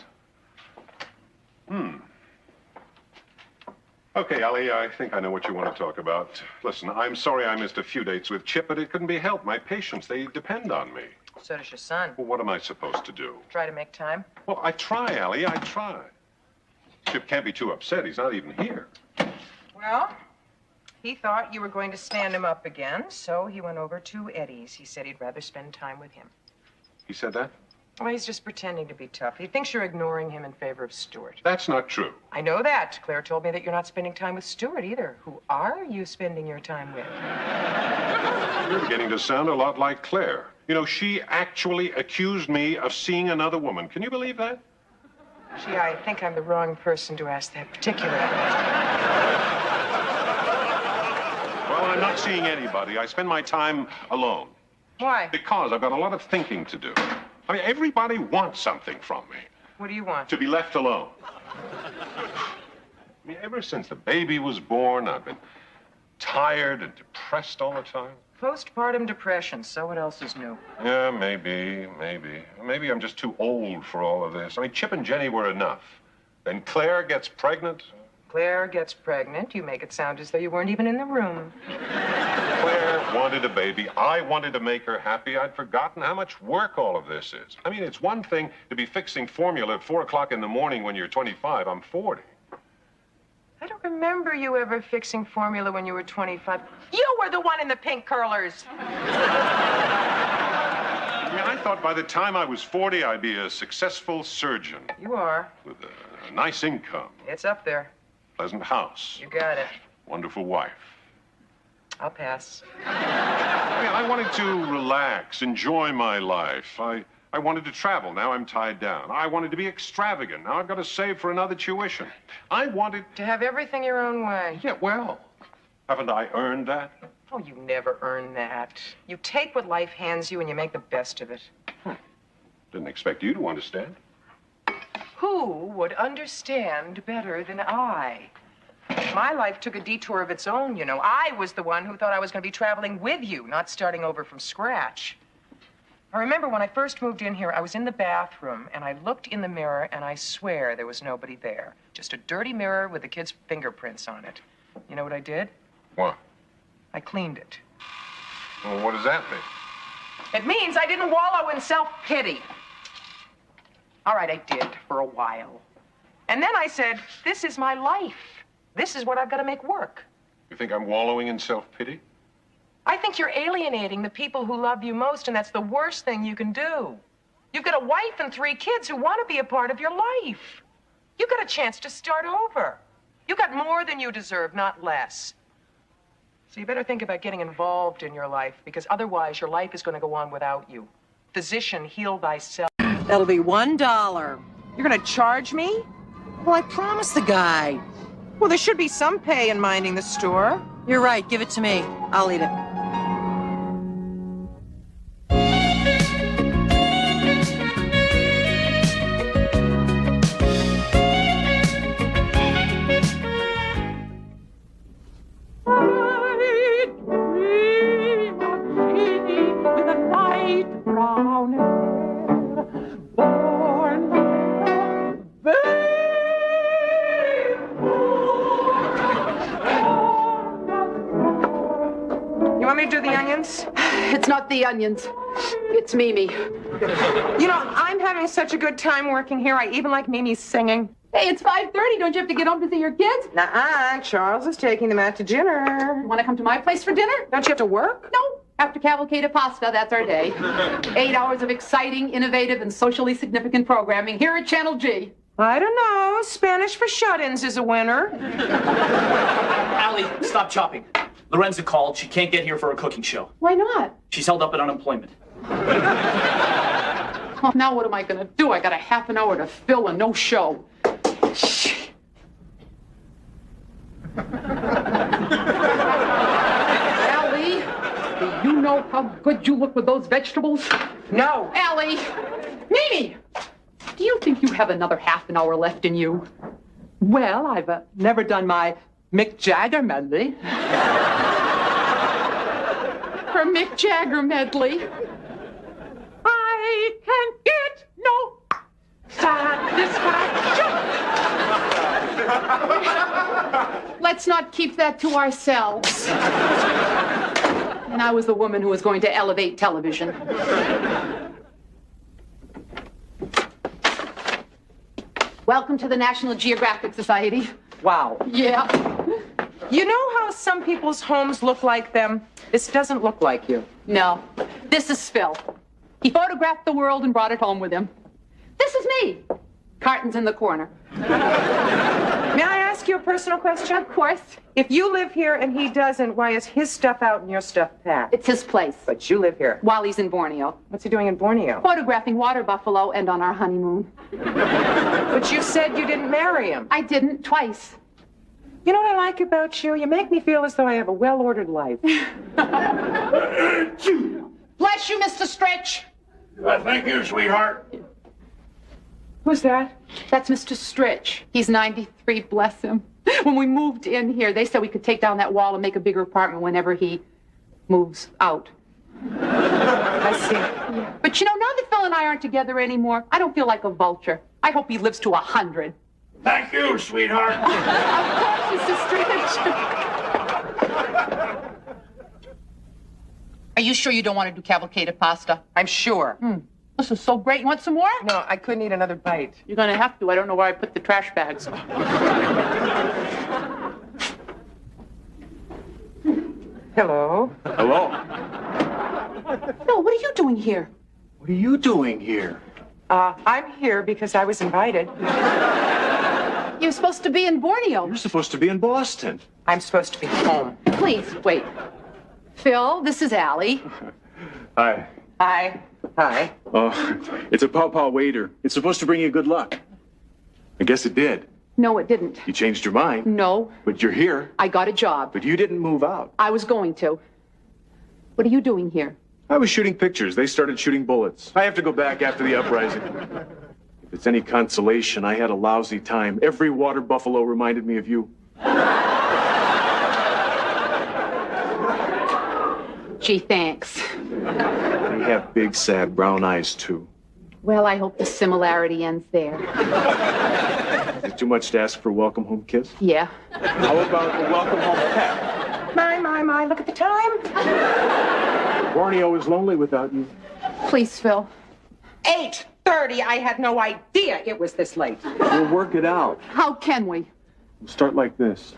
Okay, Allie, I think I know what you want to talk about. Listen, I'm sorry I missed a few dates with Chip, but it couldn't be helped. My patients, they depend on me. So does your son. Well, what am I supposed to do? Try to make time. Well, I try, Allie, I try. Chip can't be too upset. He's not even here. Well, he thought you were going to stand him up again, so he went over to Eddie's. He said he'd rather spend time with him. He said that? Well, he's just pretending to be tough. He thinks you're ignoring him in favor of Stuart. That's not true. I know that. Claire told me that you're not spending time with Stuart either. Who are you spending your time with? You're beginning to sound a lot like Claire. You know, she actually accused me of seeing another woman. Can you believe that? Gee, I think I'm the wrong person to ask that particular question. Well, I'm not seeing anybody. I spend my time alone. Why? Because I've got a lot of thinking to do. I mean, everybody wants something from me. What do you want? To be left alone. I mean, ever since the baby was born, I've been tired and depressed all the time. Postpartum depression, so what else is new? Yeah, maybe. Maybe I'm just too old for all of this. I mean, Chip and Jenny were enough. Then Claire gets pregnant. Claire gets pregnant. You make it sound as though you weren't even in the room. Claire wanted a baby. I wanted to make her happy. I'd forgotten how much work all of this is. I mean, it's one thing to be fixing formula at 4 o'clock in the morning when you're 25. I'm 40. I don't remember you ever fixing formula when you were 25. You were the one in the pink curlers. I mean, I thought by the time I was 40, I'd be a successful surgeon. You are. With a nice income. It's up there. Pleasant house. You got it. Wonderful wife. I'll pass. I mean, I wanted to relax, enjoy my life. I wanted to travel. Now I'm tied down. I wanted to be extravagant. Now I've got to save for another tuition. I wanted... To have everything your own way. Yeah, well, haven't I earned that? Oh, you never earn that. You take what life hands you and you make the best of it. Didn't expect you to understand. Who would understand better than I? My life took a detour of its own, you know. I was the one who thought I was going to be traveling with you, not starting over from scratch. I remember when I first moved in here, I was in the bathroom, and I looked in the mirror, and I swear there was nobody there. Just a dirty mirror with the kid's fingerprints on it. You know what I did? What? I cleaned it. Well, what does that mean? It means I didn't wallow in self-pity. All right, I did for a while. And then I said, this is my life. This is what I've got to make work. You think I'm wallowing in self-pity? I think you're alienating the people who love you most, and that's the worst thing you can do. You've got a wife and 3 kids who want to be a part of your life. You got a chance to start over. You got more than you deserve, not less. So you better think about getting involved in your life, because otherwise your life is going to go on without you. Physician, heal thyself. That'll be $1. You're going to charge me? Well, I promised the guy. Well, there should be some pay in minding the store. You're right. Give it to me. I'll eat it. It's not the onions. It's Mimi. You know, I'm having such a good time working here. I even like Mimi's singing. Hey, it's 5:30. Don't you have to get home to see your kids? Nuh-uh. Charles is taking them out to dinner. You want to come to my place for dinner? Don't you have to work? No. After Cavalcade Pasta, that's our day. 8 hours of exciting, innovative, and socially significant programming here at Channel G. I don't know. Spanish for shut-ins is a winner. Allie, stop chopping. Lorenza called. She can't get here for a cooking show. Why not? She's held up at unemployment. Oh, now what am I going to do? I got a half an hour to fill and no show. Allie, do you know how good you look with those vegetables? No. Allie! Mimi! Do you think you have another half an hour left in you? Well, I've never done my Mick Jagger medley. Her Mick Jagger medley. I can get no satisfaction. Let's not keep that to ourselves. And I was the woman who was going to elevate television. Welcome to the National Geographic Society. Wow. Yeah. You know how some people's homes look like them? This doesn't look like you. No. This is Phil. He photographed the world and brought it home with him. This is me. Carton's in the corner. May I ask you a personal question? Of course. If you live here and he doesn't, why is his stuff out and your stuff packed? It's his place. But you live here. While he's in Borneo. What's he doing in Borneo? Photographing water buffalo and on our honeymoon. But you said you didn't marry him. I didn't, twice. You know what I like about you? You make me feel as though I have a well-ordered life. Bless you, Mr. Stretch. Thank you, sweetheart. Who's that? That's Mr. Stretch. He's 93, bless him. When we moved in here, they said we could take down that wall and make a bigger apartment whenever he moves out. I see. Yeah. But you know, now that Phil and I aren't together anymore, I don't feel like a vulture. I hope he lives to 100. Thank you, sweetheart. Of course, Mr. Stretch. Are you sure you don't want to do cavalcade pasta? I'm sure. This is so great. You want some more? No, I couldn't eat another bite. You're going to have to. I don't know where I put the trash bags. Hello. Hello. No, what are you doing here? What are you doing here? I'm here because I was invited. You're supposed to be in Borneo. You're supposed to be in Boston. I'm supposed to be home. Please, wait. Phil, this is Allie. Hi. Hi. Hi. Oh, it's a pawpaw waiter. It's supposed to bring you good luck. I guess it did. No, it didn't. You changed your mind. No. But you're here. I got a job. But you didn't move out. I was going to. What are you doing here? I was shooting pictures. They started shooting bullets. I have to go back after the uprising. If it's any consolation, I had a lousy time. Every water buffalo reminded me of you. Gee, thanks. They have big, sad brown eyes, too. Well, I hope the similarity ends there. Is it too much to ask for a welcome home kiss? Yeah. How about a welcome home pet? My, look at the time. Borneo is lonely without you. Please, Phil. 8:30. I had no idea it was this late. We'll work it out. How can we? We'll start like this.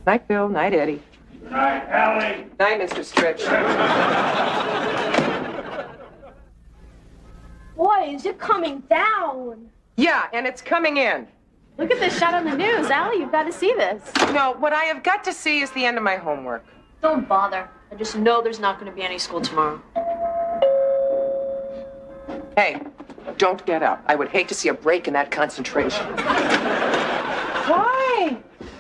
Night, Bill. Night, Eddie. Night, Allie. Night, Mr. Stretch. Boy, is it coming down. Yeah, and it's coming in. Look at this shot on the news. Allie, you've got to see this. No, what I have got to see is the end of my homework. Don't bother. I just know there's not going to be any school tomorrow. Hey, don't get up. I would hate to see a break in that concentration. Why?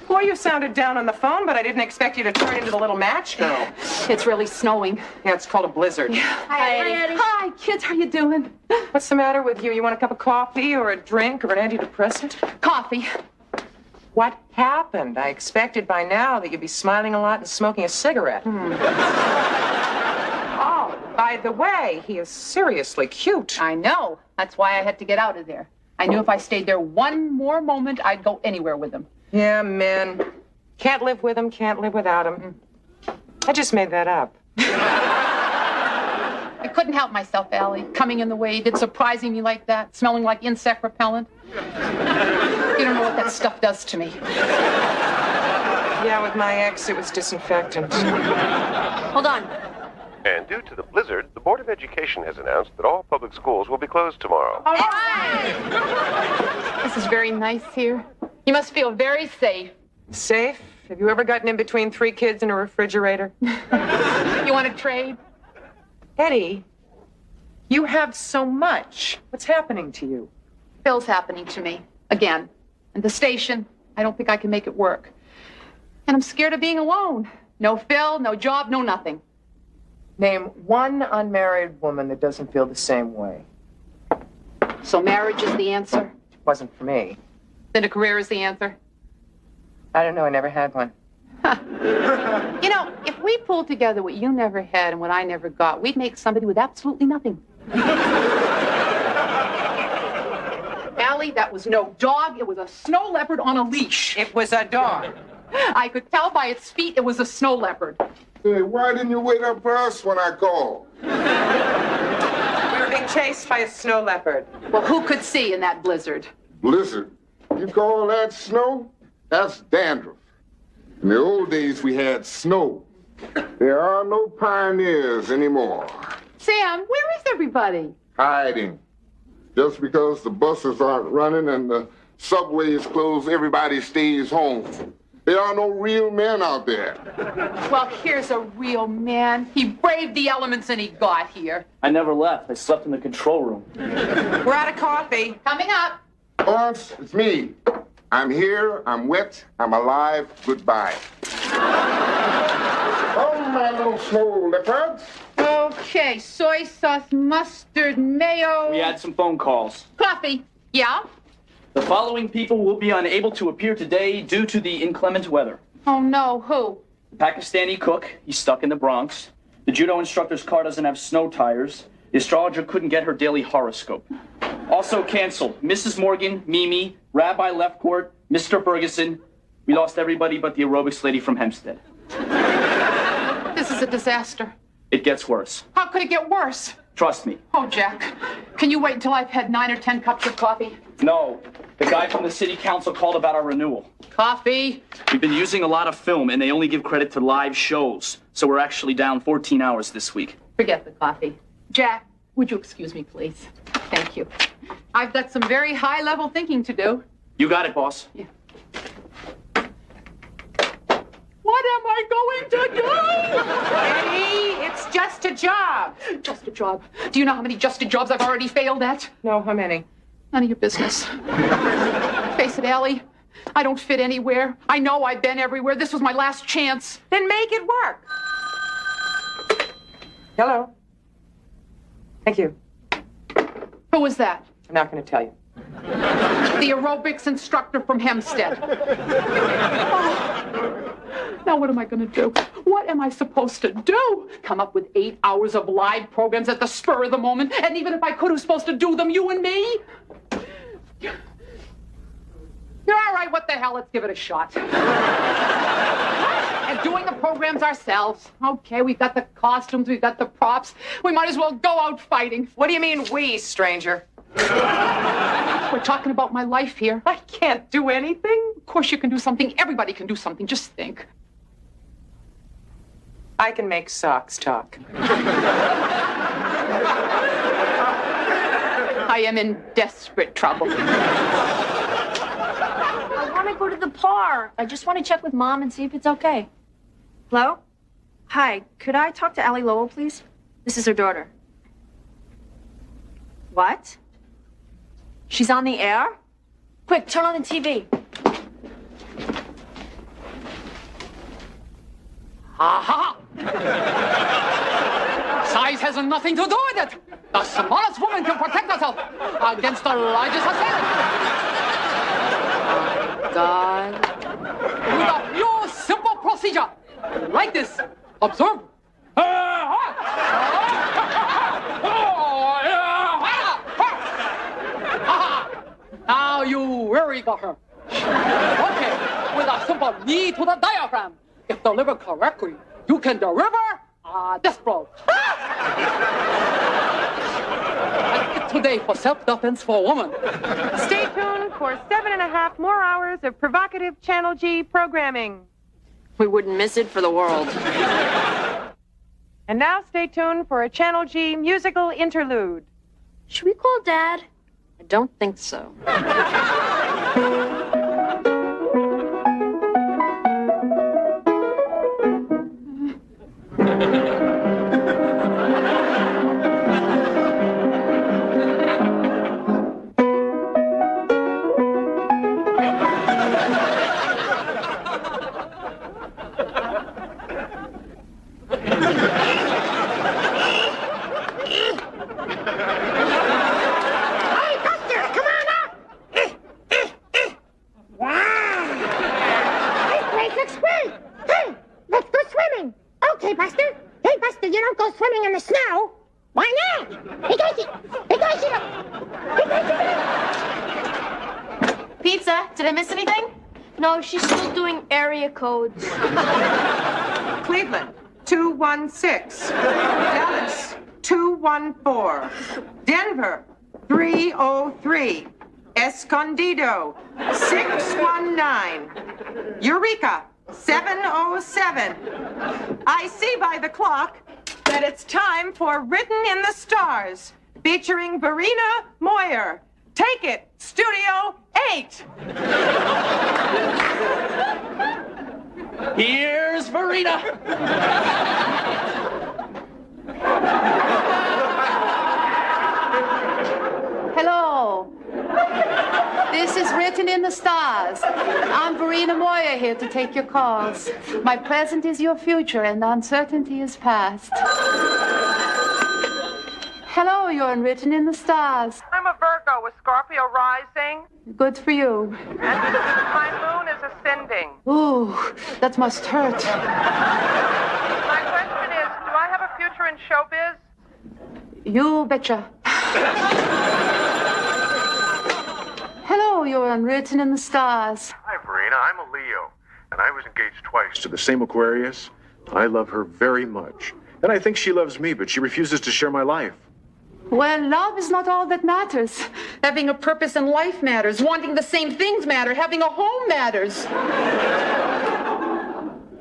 Boy, you sounded down on the phone, but I didn't expect you to turn into the little match girl. It's really snowing. Yeah, it's called a blizzard. Hi, Eddie. Hi, kids. How you doing? What's the matter with you? You want a cup of coffee or a drink or an antidepressant? Coffee. What happened? I expected by now that you'd be smiling a lot and smoking a cigarette. Oh, by the way, he is seriously cute. I know. That's why I had to get out of there. I knew if I stayed there one more moment, I'd go anywhere with him. Yeah, men. Can't live with him, can't live without him. I just made that up. I couldn't help myself, Allie. Coming in the way you did, surprising me like that, smelling like insect repellent. You don't know what that stuff does to me. Yeah, with my ex, it was disinfectant. Hold on. And due to the blizzard, the Board of Education has announced that all public schools will be closed tomorrow. All right. This is very nice here. You must feel very safe. Safe? Have you ever gotten in between 3 kids in a refrigerator? You want to trade? Eddie, you have so much. What's happening to you? Phil's happening to me. Again. And the station, I don't think I can make it work. And I'm scared of being alone. No Phil, no job, no nothing. Name one unmarried woman that doesn't feel the same way. So marriage is the answer? Wasn't for me. Then a career is the answer? I don't know, I never had one. You know, if we pulled together what you never had and what I never got, we'd make somebody with absolutely nothing. Allie, that was no dog. It was a snow leopard on a leash. It was a dog. I could tell by its feet it was a snow leopard. Hey, why didn't you wait up for us when I called? We were being chased by a snow leopard. Well, who could see in that blizzard? Blizzard? You call that snow? That's dandruff. In the old days, we had snow. There are no pioneers anymore. Sam, where is everybody? Hiding. Just because the buses aren't running and the subway is closed, everybody stays home. There are no real men out there. Well, here's a real man. He braved the elements and he got here. I never left. I slept in the control room. We're out of coffee. Coming up. Lawrence, it's me. I'm here, I'm wet, I'm alive, goodbye. Oh, my little snow leopards. Okay, soy sauce, mustard, mayo. We had some phone calls. Coffee. Yeah? The following people will be unable to appear today due to the inclement weather. Oh, no. Who? The Pakistani cook, he's stuck in the Bronx. The judo instructor's car doesn't have snow tires. The astrologer couldn't get her daily horoscope. Also canceled. Mrs. Morgan, Mimi, Rabbi Leftcourt, Mr. Ferguson. We lost everybody but the aerobics lady from Hempstead. This is a disaster. It gets worse. How could it get worse? Trust me. Oh, Jack, can you wait until I've had 9 or 10 cups of coffee? No. The guy from the city council called about our renewal. Coffee? We've been using a lot of film, and they only give credit to live shows. So we're actually down 14 hours this week. Forget the coffee. Jack, would you excuse me, please? Thank you. I've got some very high-level thinking to do. You got it, boss. Yeah. What am I going to do? Eddie, it's just a job. Just a job. Do you know how many just a jobs I've already failed at? No, how many? None of your business. Face it, Allie. I don't fit anywhere. I know I've been everywhere. This was my last chance. Then make it work. Hello. Thank you. Who was that? I'm not going to tell you. The aerobics instructor from Hempstead. Oh. Now what am I going to do? What am I supposed to do? Come up with 8 hours of live programs at the spur of the moment? And even if I could, who's supposed to do them? You and me? You're all right, what the hell? Let's give it a shot. And doing the programs ourselves. Okay, we've got the costumes, we've got the props. We might as well go out fighting. What do you mean, we, stranger? We're talking about my life here. I can't do anything. Of course you can do something. Everybody can do something. Just think. I can make socks talk. I am in desperate trouble. I want to go to the park. I just want to check with Mom and see if it's okay. Hello? Hi, could I talk to Allie Lowell, please? This is her daughter. What? She's on the air? Quick, turn on the TV. Aha! Size has nothing to do with it. The smallest woman can protect herself against the largest assailant. God. With a few simple procedure. Like this. Observe. Now you really got her. Okay, with a simple knee to the diaphragm. If delivered correctly, you can deliver this blow. Today for self-defense for a woman. Stay tuned for 7.5 more hours of provocative Channel G programming. We wouldn't miss it for the world. And now stay tuned for a Channel G musical interlude. Should we call Dad? I don't think so. Pizza, did I miss anything? No, she's still doing area codes. Cleveland, 216. Dallas, 214. Denver, 303. Escondido, 619. Eureka, 707. I see by the clock that it's time for Written in the Stars, featuring Verena Moyer. Take it, Studio 8. Here's Verena. Hello. This is Written in the Stars. I'm Verena Moyer here to take your calls. My present is your future and uncertainty is past. Hello, you're in Written in the Stars. I'm a Virgo with Scorpio rising, Good for you. and my moon is ascending. Ooh, that must hurt. My question is, do I have a future in showbiz? You betcha. know you're unwritten in the stars. Hi, Verena. I'm a Leo, and I was engaged twice to the same Aquarius. I love her very much. And I think she loves me, but she refuses to share my life. Well, love is not all that matters. Having a purpose in life matters. Wanting the same things matter. Having a home matters.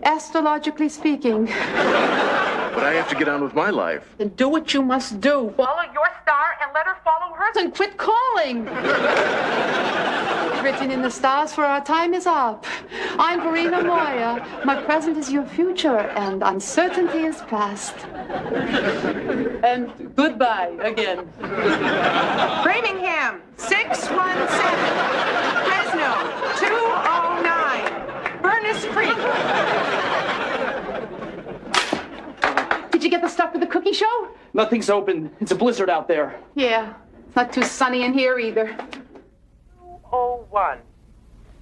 Astrologically speaking. But I have to get on with my life. Then do what you must do. Follow your star and let her follow hers and quit calling. Written in the stars, for our time is up. I'm Verena Moya. My present is your future, and uncertainty is past. And goodbye again. Framingham, 617. Fresno, 209. Furnace Creek. Did you get the stuff for the cookie show? Nothing's open. It's a blizzard out there. Yeah, it's not too sunny in here either. 201.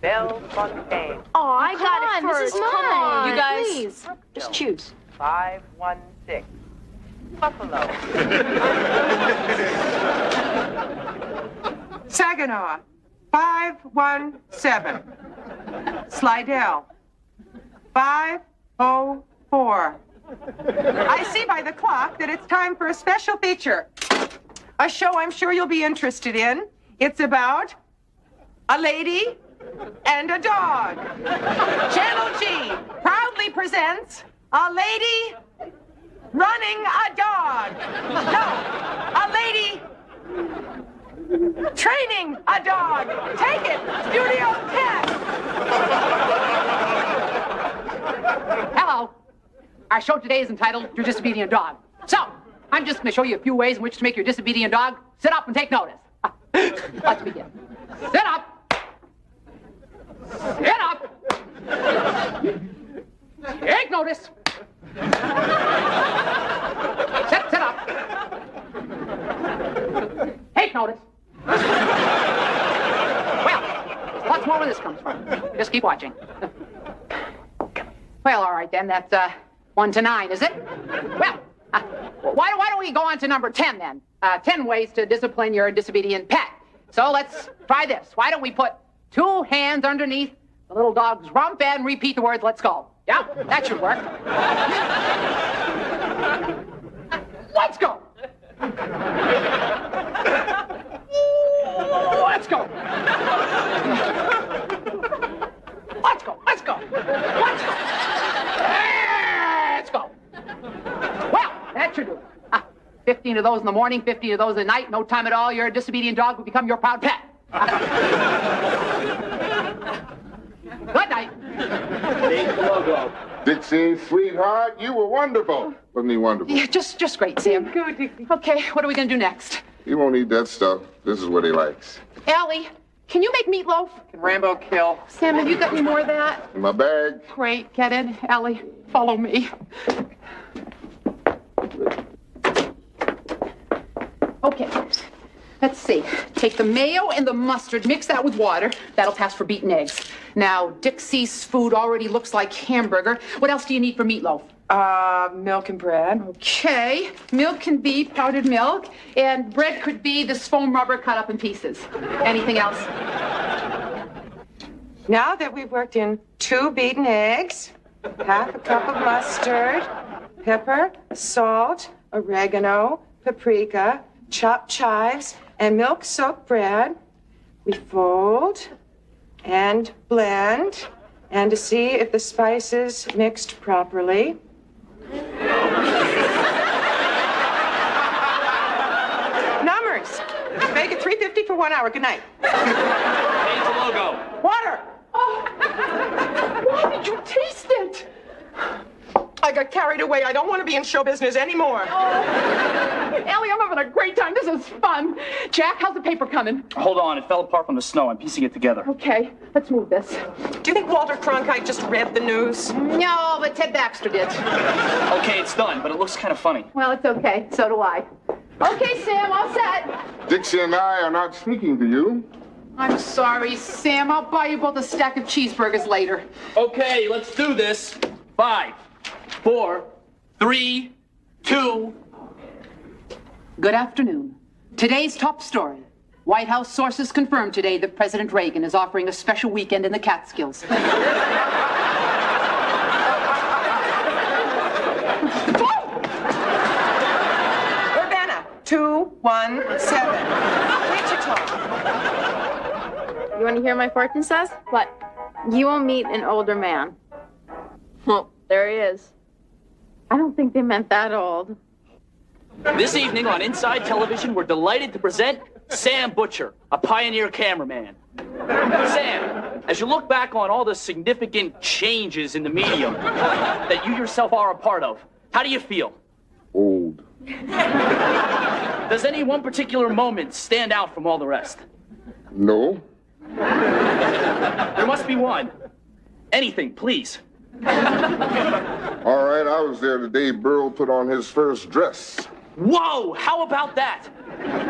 Belle Fontaine. Oh, I got it on, first. Mrs. Come on, Mine, you guys. please. Just choose. 516. Buffalo. Saginaw, 517. Slidell, 504. I see by the clock that it's time for a special feature. A show I'm sure you'll be interested in. It's about a lady and a dog. Channel G proudly presents A Lady Running a Dog. No, A Lady Training a Dog. Take it, Studio 10. Hello. Our show today is entitled Your Disobedient Dog. So, I'm just going to show you a few ways in which to make your disobedient dog sit up and take notice. Let's begin. Sit up. Sit up. Take notice. Sit up. Take notice. Well, lots more where this comes from. Just keep watching. Well, all right then. That's 1 to 9, is it? Well, why don't we go on to number 10 then? 10 ways to discipline your disobedient pet. So let's try this. Why don't we put 2 hands underneath the little dog's rump and repeat the words, let's go. Yeah, that should work. Let's go. Let's go. Let's go. Let's go. Let's go. Let's go. Well, that should do it. 15 of those in the morning, 15 of those at night. No time at all, your disobedient dog will become your proud pet. Good night. Thank the logo. Dixie, sweetheart, you were wonderful. Wasn't he wonderful? Yeah, just great, Sam. Good. Okay, what are we going to do next? He won't eat that stuff. This is what he likes. Allie, can you make meatloaf? Can Rambo kill? Sam, have you got any more of that? In my bag. Great, get it. Allie, follow me. Okay, let's see. Take the mayo and the mustard, mix that with water. That'll pass for beaten eggs. Now, Dixie's food already looks like hamburger. What else do you need for meatloaf? Milk and bread. Okay, milk can be powdered milk, and bread could be this foam rubber cut up in pieces. Anything else? Now that we've worked in 2 beaten eggs, half a cup of mustard, pepper, salt, oregano, paprika, chopped chives, and milk-soaked bread, we fold and blend, and to see if the spices mixed properly. Numbers. Bake at 350 for 1 hour. Good night. Change the logo. Water. Oh. Why did you taste it? I got carried away. I don't want to be in show business anymore. Allie, I'm having a great time. This is fun. Jack, how's the paper coming? Hold on, it fell apart from the snow. I'm piecing it together. Okay, let's move this. Do you think Walter Cronkite just read the news? No, but Ted Baxter did. Okay, it's done, but it looks kind of funny. Well, it's okay. So do I. Okay, Sam, all set. Dixie and I are not speaking to you. I'm sorry, Sam. I'll buy you both a stack of cheeseburgers later. Okay, let's do this. 5, 4, 3, 2. Good afternoon. Today's top story. White House sources confirmed today that President Reagan is offering a special weekend in the Catskills. Urbana, 217. Wichita. You want to hear my fortune says? What? You will meet an older man. Well, there he is. I don't think they meant that old. This evening on Inside Television, we're delighted to present Sam Butcher, a pioneer cameraman. Sam, as you look back on all the significant changes in the medium that you yourself are a part of, how do you feel? Old. Does any one particular moment stand out from all the rest? No. There must be one. Anything, please. All right, I was there the day Burl put on his first dress. Whoa, how about that?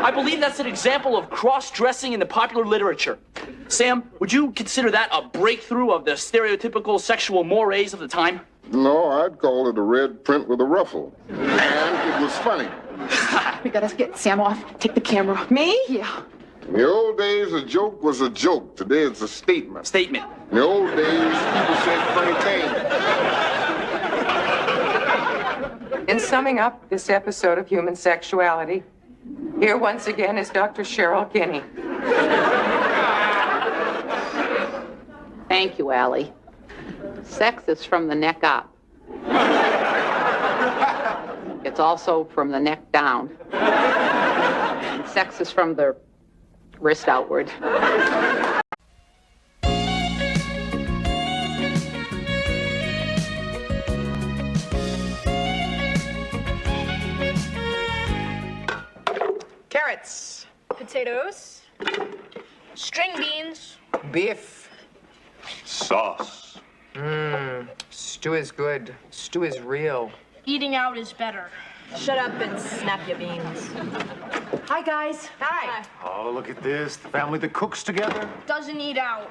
I believe that's an example of cross-dressing in the popular literature. Sam, would you consider that a breakthrough of the stereotypical sexual mores of the time? No, I'd call it a red print with a ruffle. And it was funny. We gotta get Sam off. Take the camera. Me? Yeah. In the old days, a joke was a joke. Today, it's a statement. Statement. In the old days, people said funny things. In summing up this episode of Human Sexuality, here once again is Dr. Cheryl Kinney. Thank you, Allie. Sex is from the neck up. It's also from the neck down. And sex is from the wrist outward. Carrots. Potatoes. String beans. Beef. Sauce. Stew is good. Stew is real. Eating out is better. Shut up and snap your beans. Hi, guys. Hi. Oh, look at this. The family that cooks together. Doesn't eat out.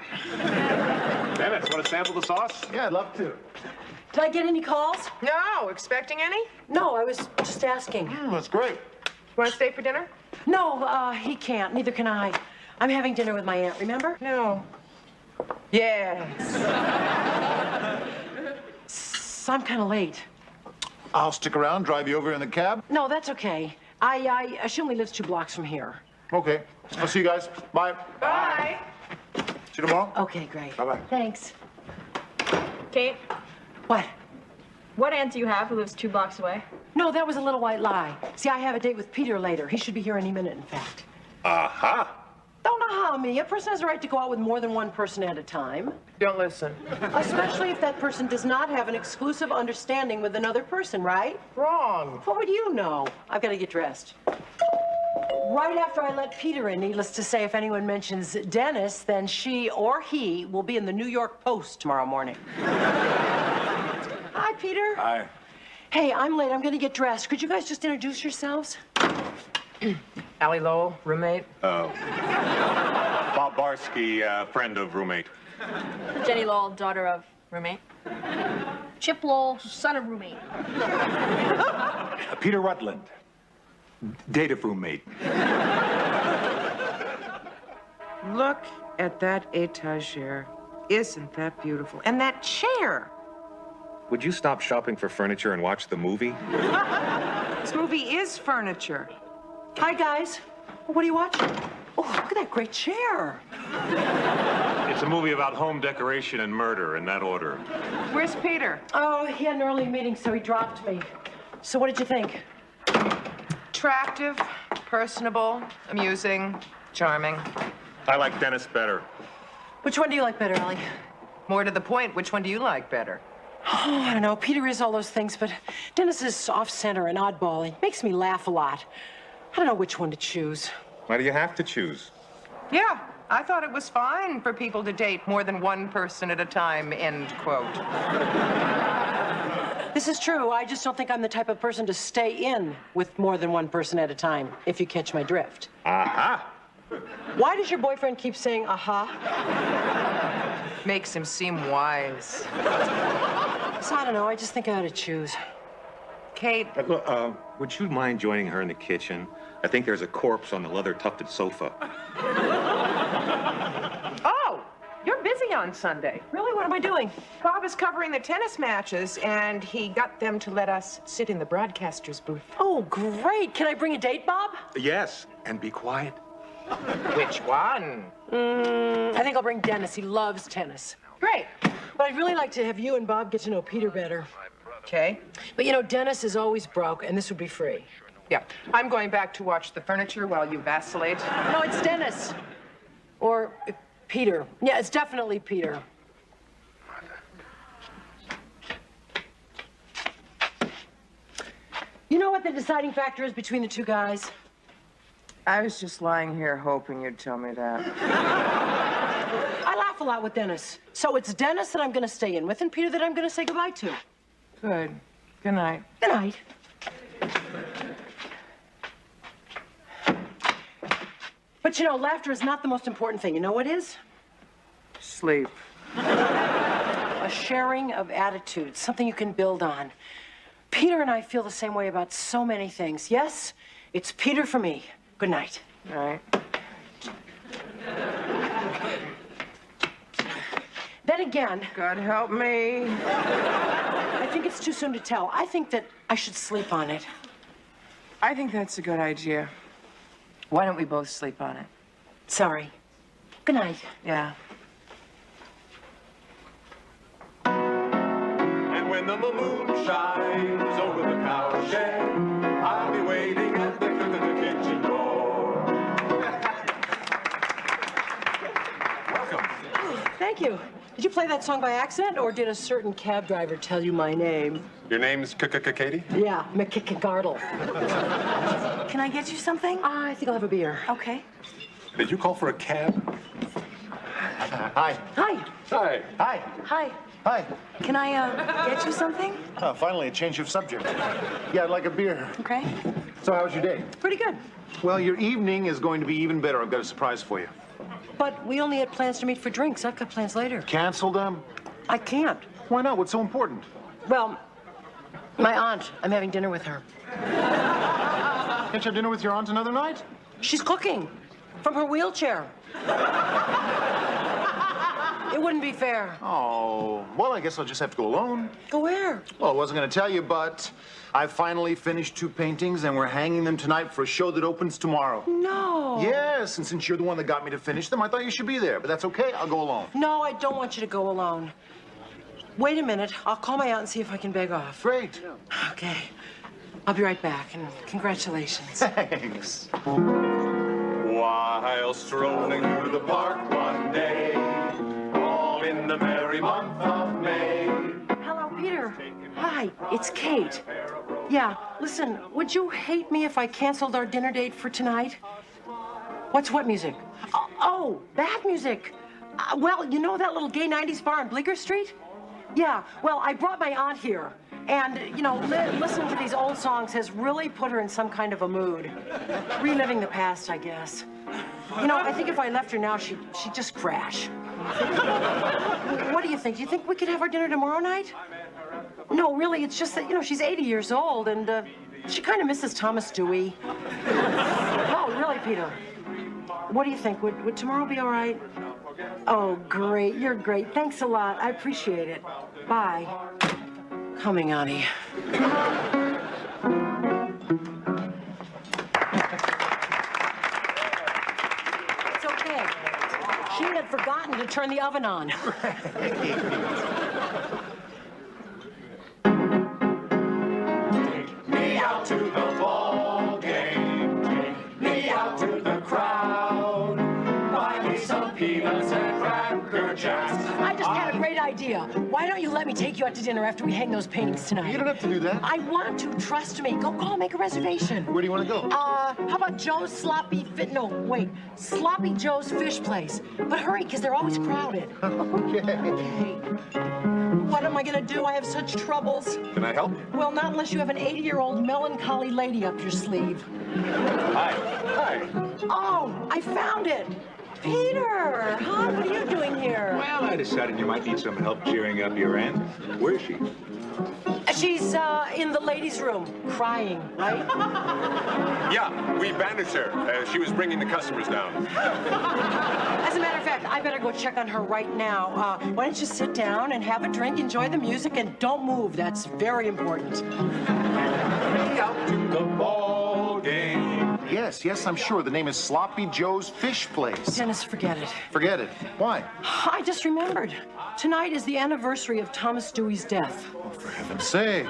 Dennis, want to sample the sauce? Yeah, I'd love to. Did I get any calls? No, expecting any? No, I was just asking. That's great. You want to stay for dinner? No, he can't. Neither can I. I'm having dinner with my aunt, remember? No. Yes. I'm kind of late. I'll stick around, drive you over in the cab. No, that's okay. She only lives 2 blocks from here. Okay. I'll see you guys. Bye. Bye. See you tomorrow. Okay, great. Bye-bye. Thanks. Kate, What? what aunt do you have who lives 2 blocks away? No, that was a little white lie. See, I have a date with Peter later. He should be here any minute, in fact. Aha. Don't aha me. A person has a right to go out with more than one person at a time. Don't listen. Especially if that person does not have an exclusive understanding with another person, right? Wrong. What would you know? I've got to get dressed. Right after I let Peter in, needless to say, if anyone mentions Dennis, then she or he will be in the New York Post tomorrow morning. Hi, Peter. Hi. Hey, I'm late. I'm going to get dressed. Could you guys just introduce yourselves? Allie Lowell, roommate. Bob Barsky, friend of roommate. Jenny Lowell, daughter of roommate. Chip Lowell, son of roommate. Peter Rutland, date of roommate. Look at that etagere. Isn't that beautiful? And that chair. Would you stop shopping for furniture and watch the movie? This movie is furniture. Hi, guys. What are you watching? Oh, look at that great chair. It's a movie about home decoration and murder, in that order. Where's Peter? Oh, he had an early meeting, so he dropped me. So what did you think? Attractive, personable, amusing, charming. I like Dennis better. Which one do you like better, Allie? More to the point, which one do you like better? Oh, I don't know. Peter is all those things, but Dennis is off-center and oddball. He makes me laugh a lot. I don't know which one to choose. Why do you have to choose? Yeah, I thought it was fine for people to date more than one person at a time, end quote. This is true. I just don't think I'm the type of person to stay in with more than one person at a time, if you catch my drift. Aha. Why does your boyfriend keep saying aha? Makes him seem wise. So I don't know. I just think I ought to choose. Kate. Look, would you mind joining her in the kitchen? I think there's a corpse on the leather-tufted sofa. Oh, you're busy on Sunday. Really? What am I doing? Bob is covering the tennis matches, and he got them to let us sit in the broadcaster's booth. Oh, great. Can I bring a date, Bob? Yes, and be quiet. Which one? I think I'll bring Dennis. He loves tennis. Great. But I'd really like to have you and Bob get to know Peter better. Okay. But you know, Dennis is always broke, and this would be free. Yeah. I'm going back to watch the furniture while you vacillate. No, it's Dennis. Or Peter. Yeah, it's definitely Peter. You know what the deciding factor is between the two guys? I was just lying here hoping you'd tell me that. I laugh a lot with Dennis. So it's Dennis that I'm going to stay in with and Peter that I'm going to say goodbye to. Good. Good night. Good night. But you know, laughter is not the most important thing. You know what is? Sleep. A sharing of attitudes, something you can build on. Peter and I feel the same way about so many things. Yes, it's Peter for me. Good night. All right. Then again... God help me. I think it's too soon to tell. I think that I should sleep on it. I think that's a good idea. Why don't we both sleep on it? Sorry. Good night. Yeah. And when the moon shines over the cowshed, I'll be waiting at the kitchen door. Welcome. Thank you. Did you play that song by accident, or did a certain cab driver tell you my name? Your name's Katie? Yeah, McKickagardle. Can I get you something? I think I'll have a beer. Okay. Did you call for a cab? Hi. Hi. Hi. Hi. Hi. Hi. Can I get you something? Oh, finally, a change of subject. Yeah, I'd like a beer. Okay. So how was your day? Pretty good. Well, your evening is going to be even better. I've got a surprise for you. But we only had plans to meet for drinks. I've got plans later. Cancel them? I can't. Why not? What's so important? Well, my aunt. I'm having dinner with her. Can't you have dinner with your aunt another night? She's cooking from her wheelchair. It wouldn't be fair. Oh, well, I guess I'll just have to go alone. Go where? Well, I wasn't going to tell you, but I finally finished 2 paintings, and we're hanging them tonight for a show that opens tomorrow. No. Yes, and since you're the one that got me to finish them, I thought you should be there. But that's okay. I'll go alone. No, I don't want you to go alone. Wait a minute. I'll call my aunt and see if I can beg off. Great. Okay. I'll be right back, and congratulations. Thanks. While strolling through the park one day, all in the merry month of May. Hello, Peter. Hi, it's Kate. Yeah, listen, would you hate me if I canceled our dinner date for tonight? What's what music? Oh, that music. Well, you know that little gay 90s bar on Bleecker Street? Yeah, well, I brought my aunt here. And, you know, listening to these old songs has really put her in some kind of a mood. Reliving the past, I guess. You know, I think if I left her now, she'd just crash. What do you think? Do you think we could have our dinner tomorrow night? No, really, it's just that, you know, she's 80 years old, and she kind of misses Thomas Dewey. No, really, Peter. What do you think? Would tomorrow be all right? Oh, great. You're great. Thanks a lot. I appreciate it. Bye. Coming, Auntie. It's okay. She had forgotten to turn the oven on. Take me out to the ball game. Take me out to the crowd. Buy me some peanuts and Cracker Jacks. I just had a great idea. Why don't you let me take you out to dinner after we hang those paintings tonight? You don't have to do that. I want to. Trust me. Go call, make a reservation. Where do you want to go? How about Joe's Sloppy Sloppy Joe's Fish Place. But hurry, because they're always crowded. Okay. What am I going to do? I have such troubles. Can I help? Well, not unless you have an 80-year-old melancholy lady up your sleeve. Hi. Hi. Oh, I found it. Peter! Huh? What are you doing here? Well, I decided you might need some help cheering up your aunt. Where is she? She's in the ladies' room, crying, right? Yeah, we bandaged her. She was bringing the customers down. As a matter of fact, I better go check on her right now. Why don't you sit down and have a drink, enjoy the music, and don't move. That's very important. Out to the ball game. Yes, I'm sure. The name is Sloppy Joe's Fish Place. Dennis, forget it. Forget it. Why? I just remembered. Tonight is the anniversary of Thomas Dewey's death. Oh, for heaven's sake.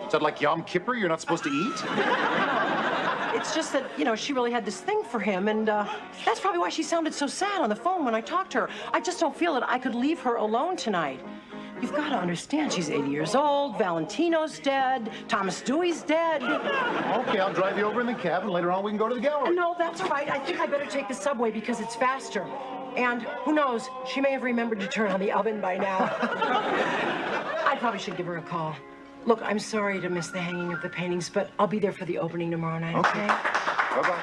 Is that like Yom Kippur you're not supposed to eat? It's just that, you know, she really had this thing for him, and that's probably why she sounded so sad on the phone when I talked to her. I just don't feel that I could leave her alone tonight. You've got to understand, she's 80 years old, Valentino's dead, Thomas Dewey's dead. Okay, I'll drive you over in the cab, and later on we can go to the gallery. No, that's all right. I think I better take the subway because it's faster. And who knows, she may have remembered to turn on the oven by now. I probably should give her a call. Look, I'm sorry to miss the hanging of the paintings, but I'll be there for the opening tomorrow night, okay? Bye-bye.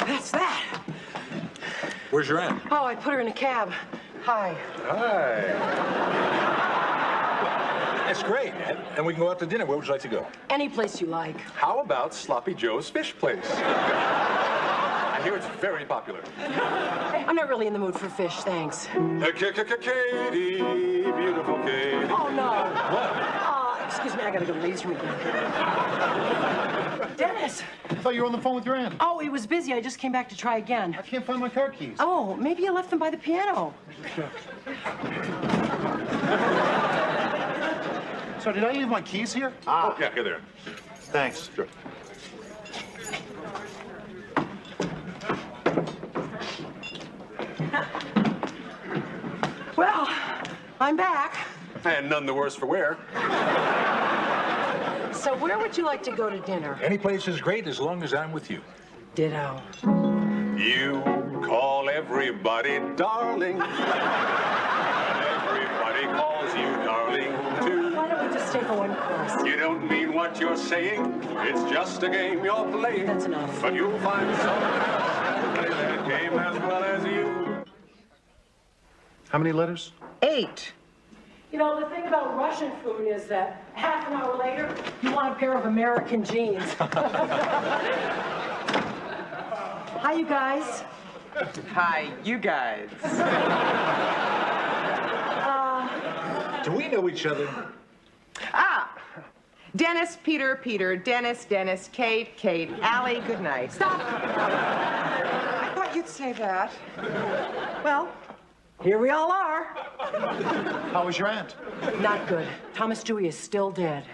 That's that. Where's your aunt? Oh, I put her in a cab. Hi. Hi. That's great. And we can go out to dinner. Where would you like to go? Any place you like. How about Sloppy Joe's Fish Place? I hear it's very popular. I'm not really in the mood for fish, thanks. Katie, beautiful Katie. Oh, no. What? Excuse me, I gotta go to the ladies' room again. Dennis! I thought you were on the phone with your aunt. Oh, it was busy. I just came back to try again. I can't find my car keys. Oh, maybe you left them by the piano. So did I leave my keys here? Oh, yeah, here they are. Thanks. Sure. Well, I'm back. And none the worse for wear. So where would you like to go to dinner? Any place is great as long as I'm with you. Ditto. You call everybody darling. Everybody calls you darling, too. Why don't we just stay for one course? You don't mean what you're saying. It's just a game you're playing. That's enough. But you'll find someone else who'll play that game as well as you. How many letters? 8. You know, the thing about Russian food is that half an hour later, you want a pair of American jeans. Hi, you guys. Hi, you guys. Do we know each other? Dennis, Peter, Peter, Dennis, Dennis, Kate, Kate, Allie, good night. Stop! I thought you'd say that. Well, here we all are. How was your aunt? Not good. Thomas Dewey is still dead.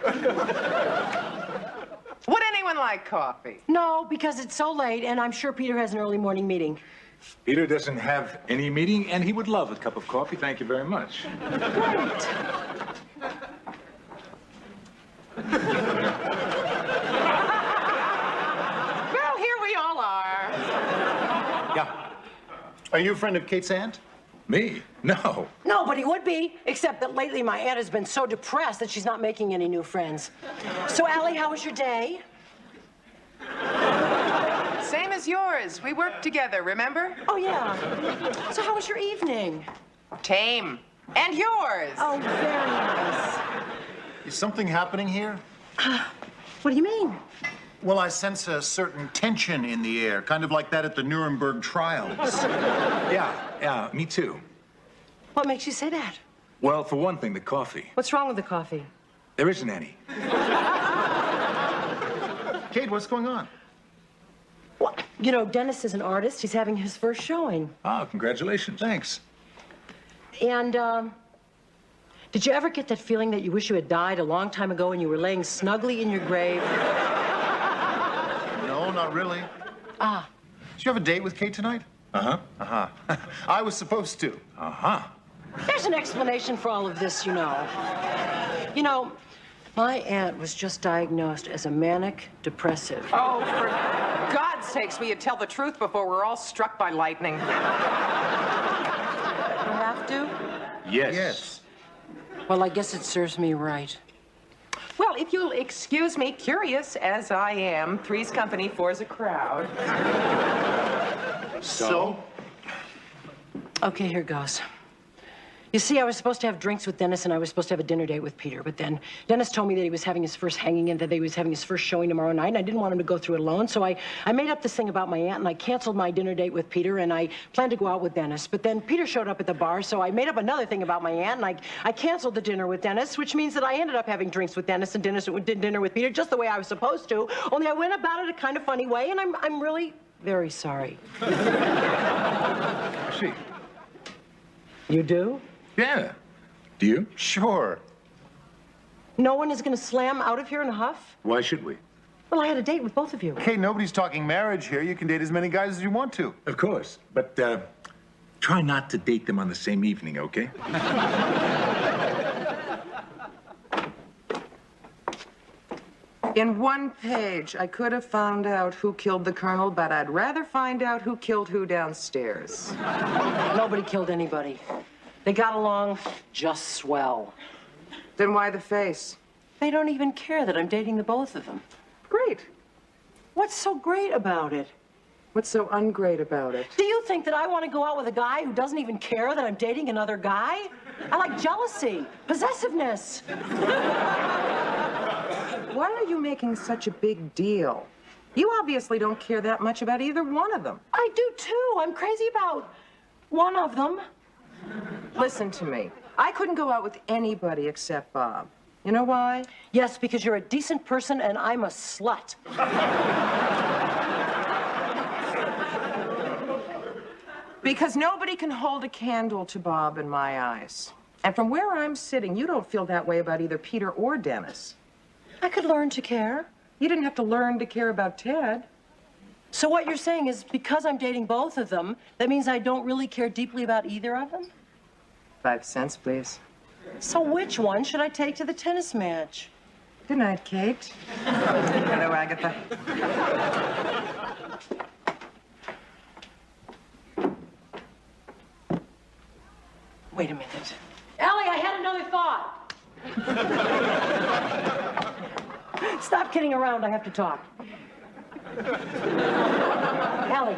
Would anyone like coffee? No, because it's so late, and I'm sure Peter has an early morning meeting. Peter doesn't have any meeting, and he would love a cup of coffee. Thank you very much. Great. Well, here we all are. Yeah. Are you a friend of Kate's aunt? Me? No. No, but he would be, except that lately my aunt has been so depressed that she's not making any new friends. So, Allie, how was your day? Same as yours. We worked together, remember? Oh, yeah. So how was your evening? Tame. And yours. Oh, very nice. Is something happening here? What do you mean? Well, I sense a certain tension in the air, kind of like that at the Nuremberg trials. Yeah, me too. What makes you say that? Well, for one thing, the coffee. What's wrong with the coffee? There isn't any. Kate, what's going on? Well, you know, Dennis is an artist. He's having his first showing. Oh, congratulations. Thanks. And, did you ever get that feeling that you wish you had died a long time ago and you were laying snugly in your grave? No, not really. Ah. Did you have a date with Kate tonight? Uh-huh. Uh-huh. I was supposed to. Uh-huh. There's an explanation for all of this, you know. You know, my aunt was just diagnosed as a manic depressive. Oh, for God's sakes, will you tell the truth before we're all struck by lightning? You have to? Yes. Yes. Well, I guess it serves me right. Well, if you'll excuse me, curious as I am, three's company, four's a crowd. So? Okay, here goes. You see, I was supposed to have drinks with Dennis, and I was supposed to have a dinner date with Peter. But then Dennis told me that he was having his first hanging and that he was having his first showing tomorrow night, and I didn't want him to go through it alone. So I made up this thing about my aunt, and I canceled my dinner date with Peter, and I planned to go out with Dennis. But then Peter showed up at the bar, so I made up another thing about my aunt, and I canceled the dinner with Dennis, which means that I ended up having drinks with Dennis and dinner with Peter, just the way I was supposed to. Only I went about it a kind of funny way, and I'm really very sorry. See. You do? Yeah. Do you? Sure. No one is going to slam out of here in a huff? Why should we? Well, I had a date with both of you. Okay, nobody's talking marriage here. You can date as many guys as you want to. Of course. But, try not to date them on the same evening, okay? In one page, I could have found out who killed the colonel, but I'd rather find out who killed who downstairs. Nobody killed anybody. They got along just swell. Then why the face? They don't even care that I'm dating the both of them. Great. What's so great about it? What's so ungreat about it? Do you think that I want to go out with a guy who doesn't even care that I'm dating another guy? I like jealousy, possessiveness. Why are you making such a big deal? You obviously don't care that much about either one of them. I do too. I'm crazy about one of them. Listen to me. I couldn't go out with anybody except Bob. You know why? Yes, because you're a decent person and I'm a slut. Because nobody can hold a candle to Bob in my eyes. And from where I'm sitting, you don't feel that way about either Peter or Dennis. I could learn to care. You didn't have to learn to care about Ted. So what you're saying is because I'm dating both of them, that means I don't really care deeply about either of them? 5 cents, please. So which one should I take to the tennis match? Good night, Kate. Hello, Agatha. Wait a minute. Allie, I had another thought. Stop kidding around. I have to talk. Allie.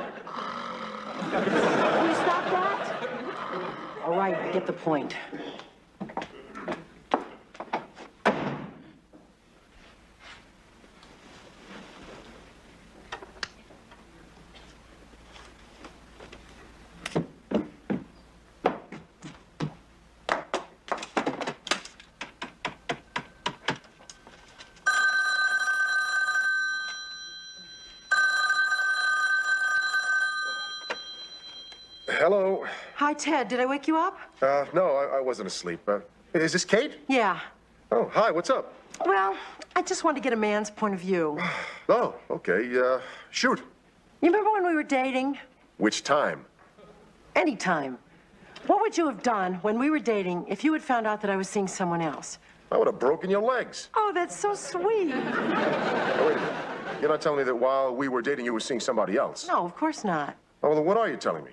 Will you stop that? All right, I get the point. Hello. Hi, Ted. Did I wake you up? No, I wasn't asleep. Is this Kate? Yeah. Oh, hi, what's up? Well, I just wanted to get a man's point of view. Oh, okay, shoot. You remember when we were dating? Which time? Anytime. What would you have done when we were dating if you had found out that I was seeing someone else? I would have broken your legs. Oh, that's so sweet. Now, wait a minute. You're not telling me that while we were dating, you were seeing somebody else? No, of course not. Oh, well, then what are you telling me?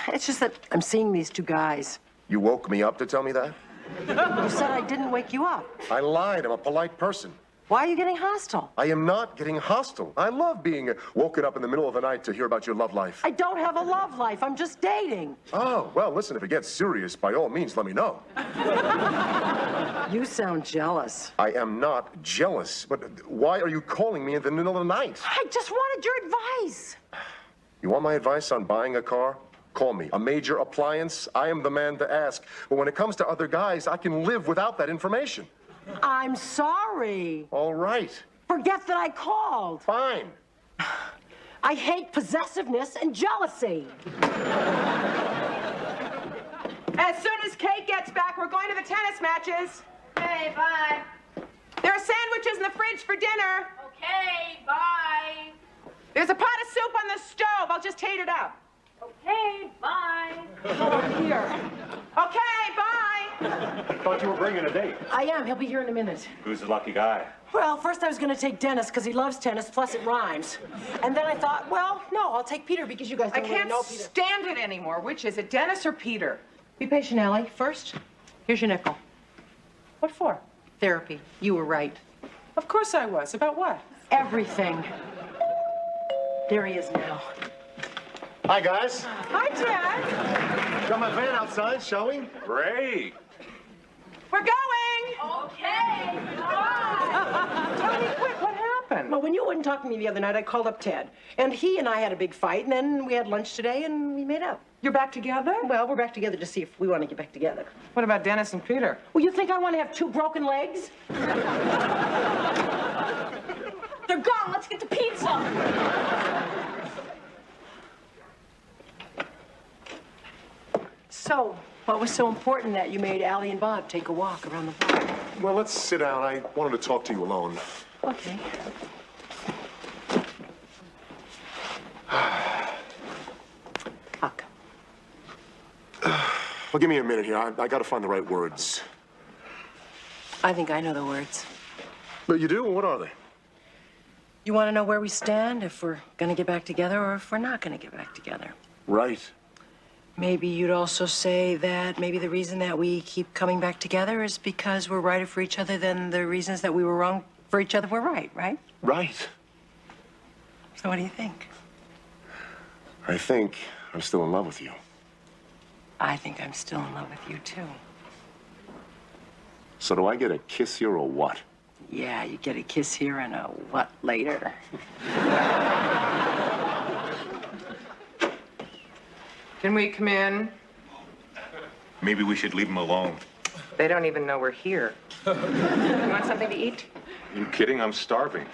It's just that I'm seeing these two guys. You woke me up to tell me that? You said I didn't wake you up. I lied. I'm a polite person. Why are you getting hostile? I am not getting hostile. I love being woken up in the middle of the night to hear about your love life. I don't have a love life. I'm just dating. Oh, well, listen, if it gets serious, by all means, let me know. You sound jealous. I am not jealous, but why are you calling me in the middle of the night? I just wanted your advice. You want my advice on buying a car? Call me. A major appliance? I am the man to ask. But when it comes to other guys, I can live without that information. I'm sorry. All right. Forget that I called. Fine. I hate possessiveness and jealousy. As soon as Kate gets back, we're going to the tennis matches. Okay, bye. There are sandwiches in the fridge for dinner. Okay, bye. There's a pot of soup on the stove. I'll just heat it up. Okay, bye. Oh, here. Okay, bye. I thought you were bringing a date. I am. He'll be here in a minute. Who's the lucky guy? Well, first I was going to take Dennis because he loves tennis, plus it rhymes. And then I thought, well, no, I'll take Peter because you guys don't really know Peter. I can't stand it anymore. Which is it, Dennis or Peter? Be patient, Allie. First, here's your nickel. What for? Therapy. You were right. Of course I was. About what? Everything. There he is now. Hi, guys. Hi, Dad. Got my van outside, shall we? Great. We're going. Okay. Tell me quick, what happened? Well, when you wouldn't talk to me the other night, I called up Ted. And he and I had a big fight, and then we had lunch today, and we made up. You're back together? Well, we're back together to see if we want to get back together. What about Dennis and Peter? Well, you think I want to have 2 broken legs? They're gone. Let's get the pizza. So, what was so important that you made Allie and Bob take a walk around the block? Well, let's sit down. I wanted to talk to you alone. Okay. Well, give me a minute here. I got to find the right words. I think I know the words. But you do? What are they? You want to know where we stand, if we're going to get back together or if we're not going to get back together? Right. Maybe you'd also say that maybe the reason that we keep coming back together is because we're righter for each other than the reasons that we were wrong for each other were right? Right. So what do you think? I think I'm still in love with you. I think I'm still in love with you, too. So do I get a kiss here or what? Yeah, you get a kiss here and a what later. Can we come in? Maybe we should leave them alone. They don't even know we're here. You want something to eat? Are you kidding? I'm starving.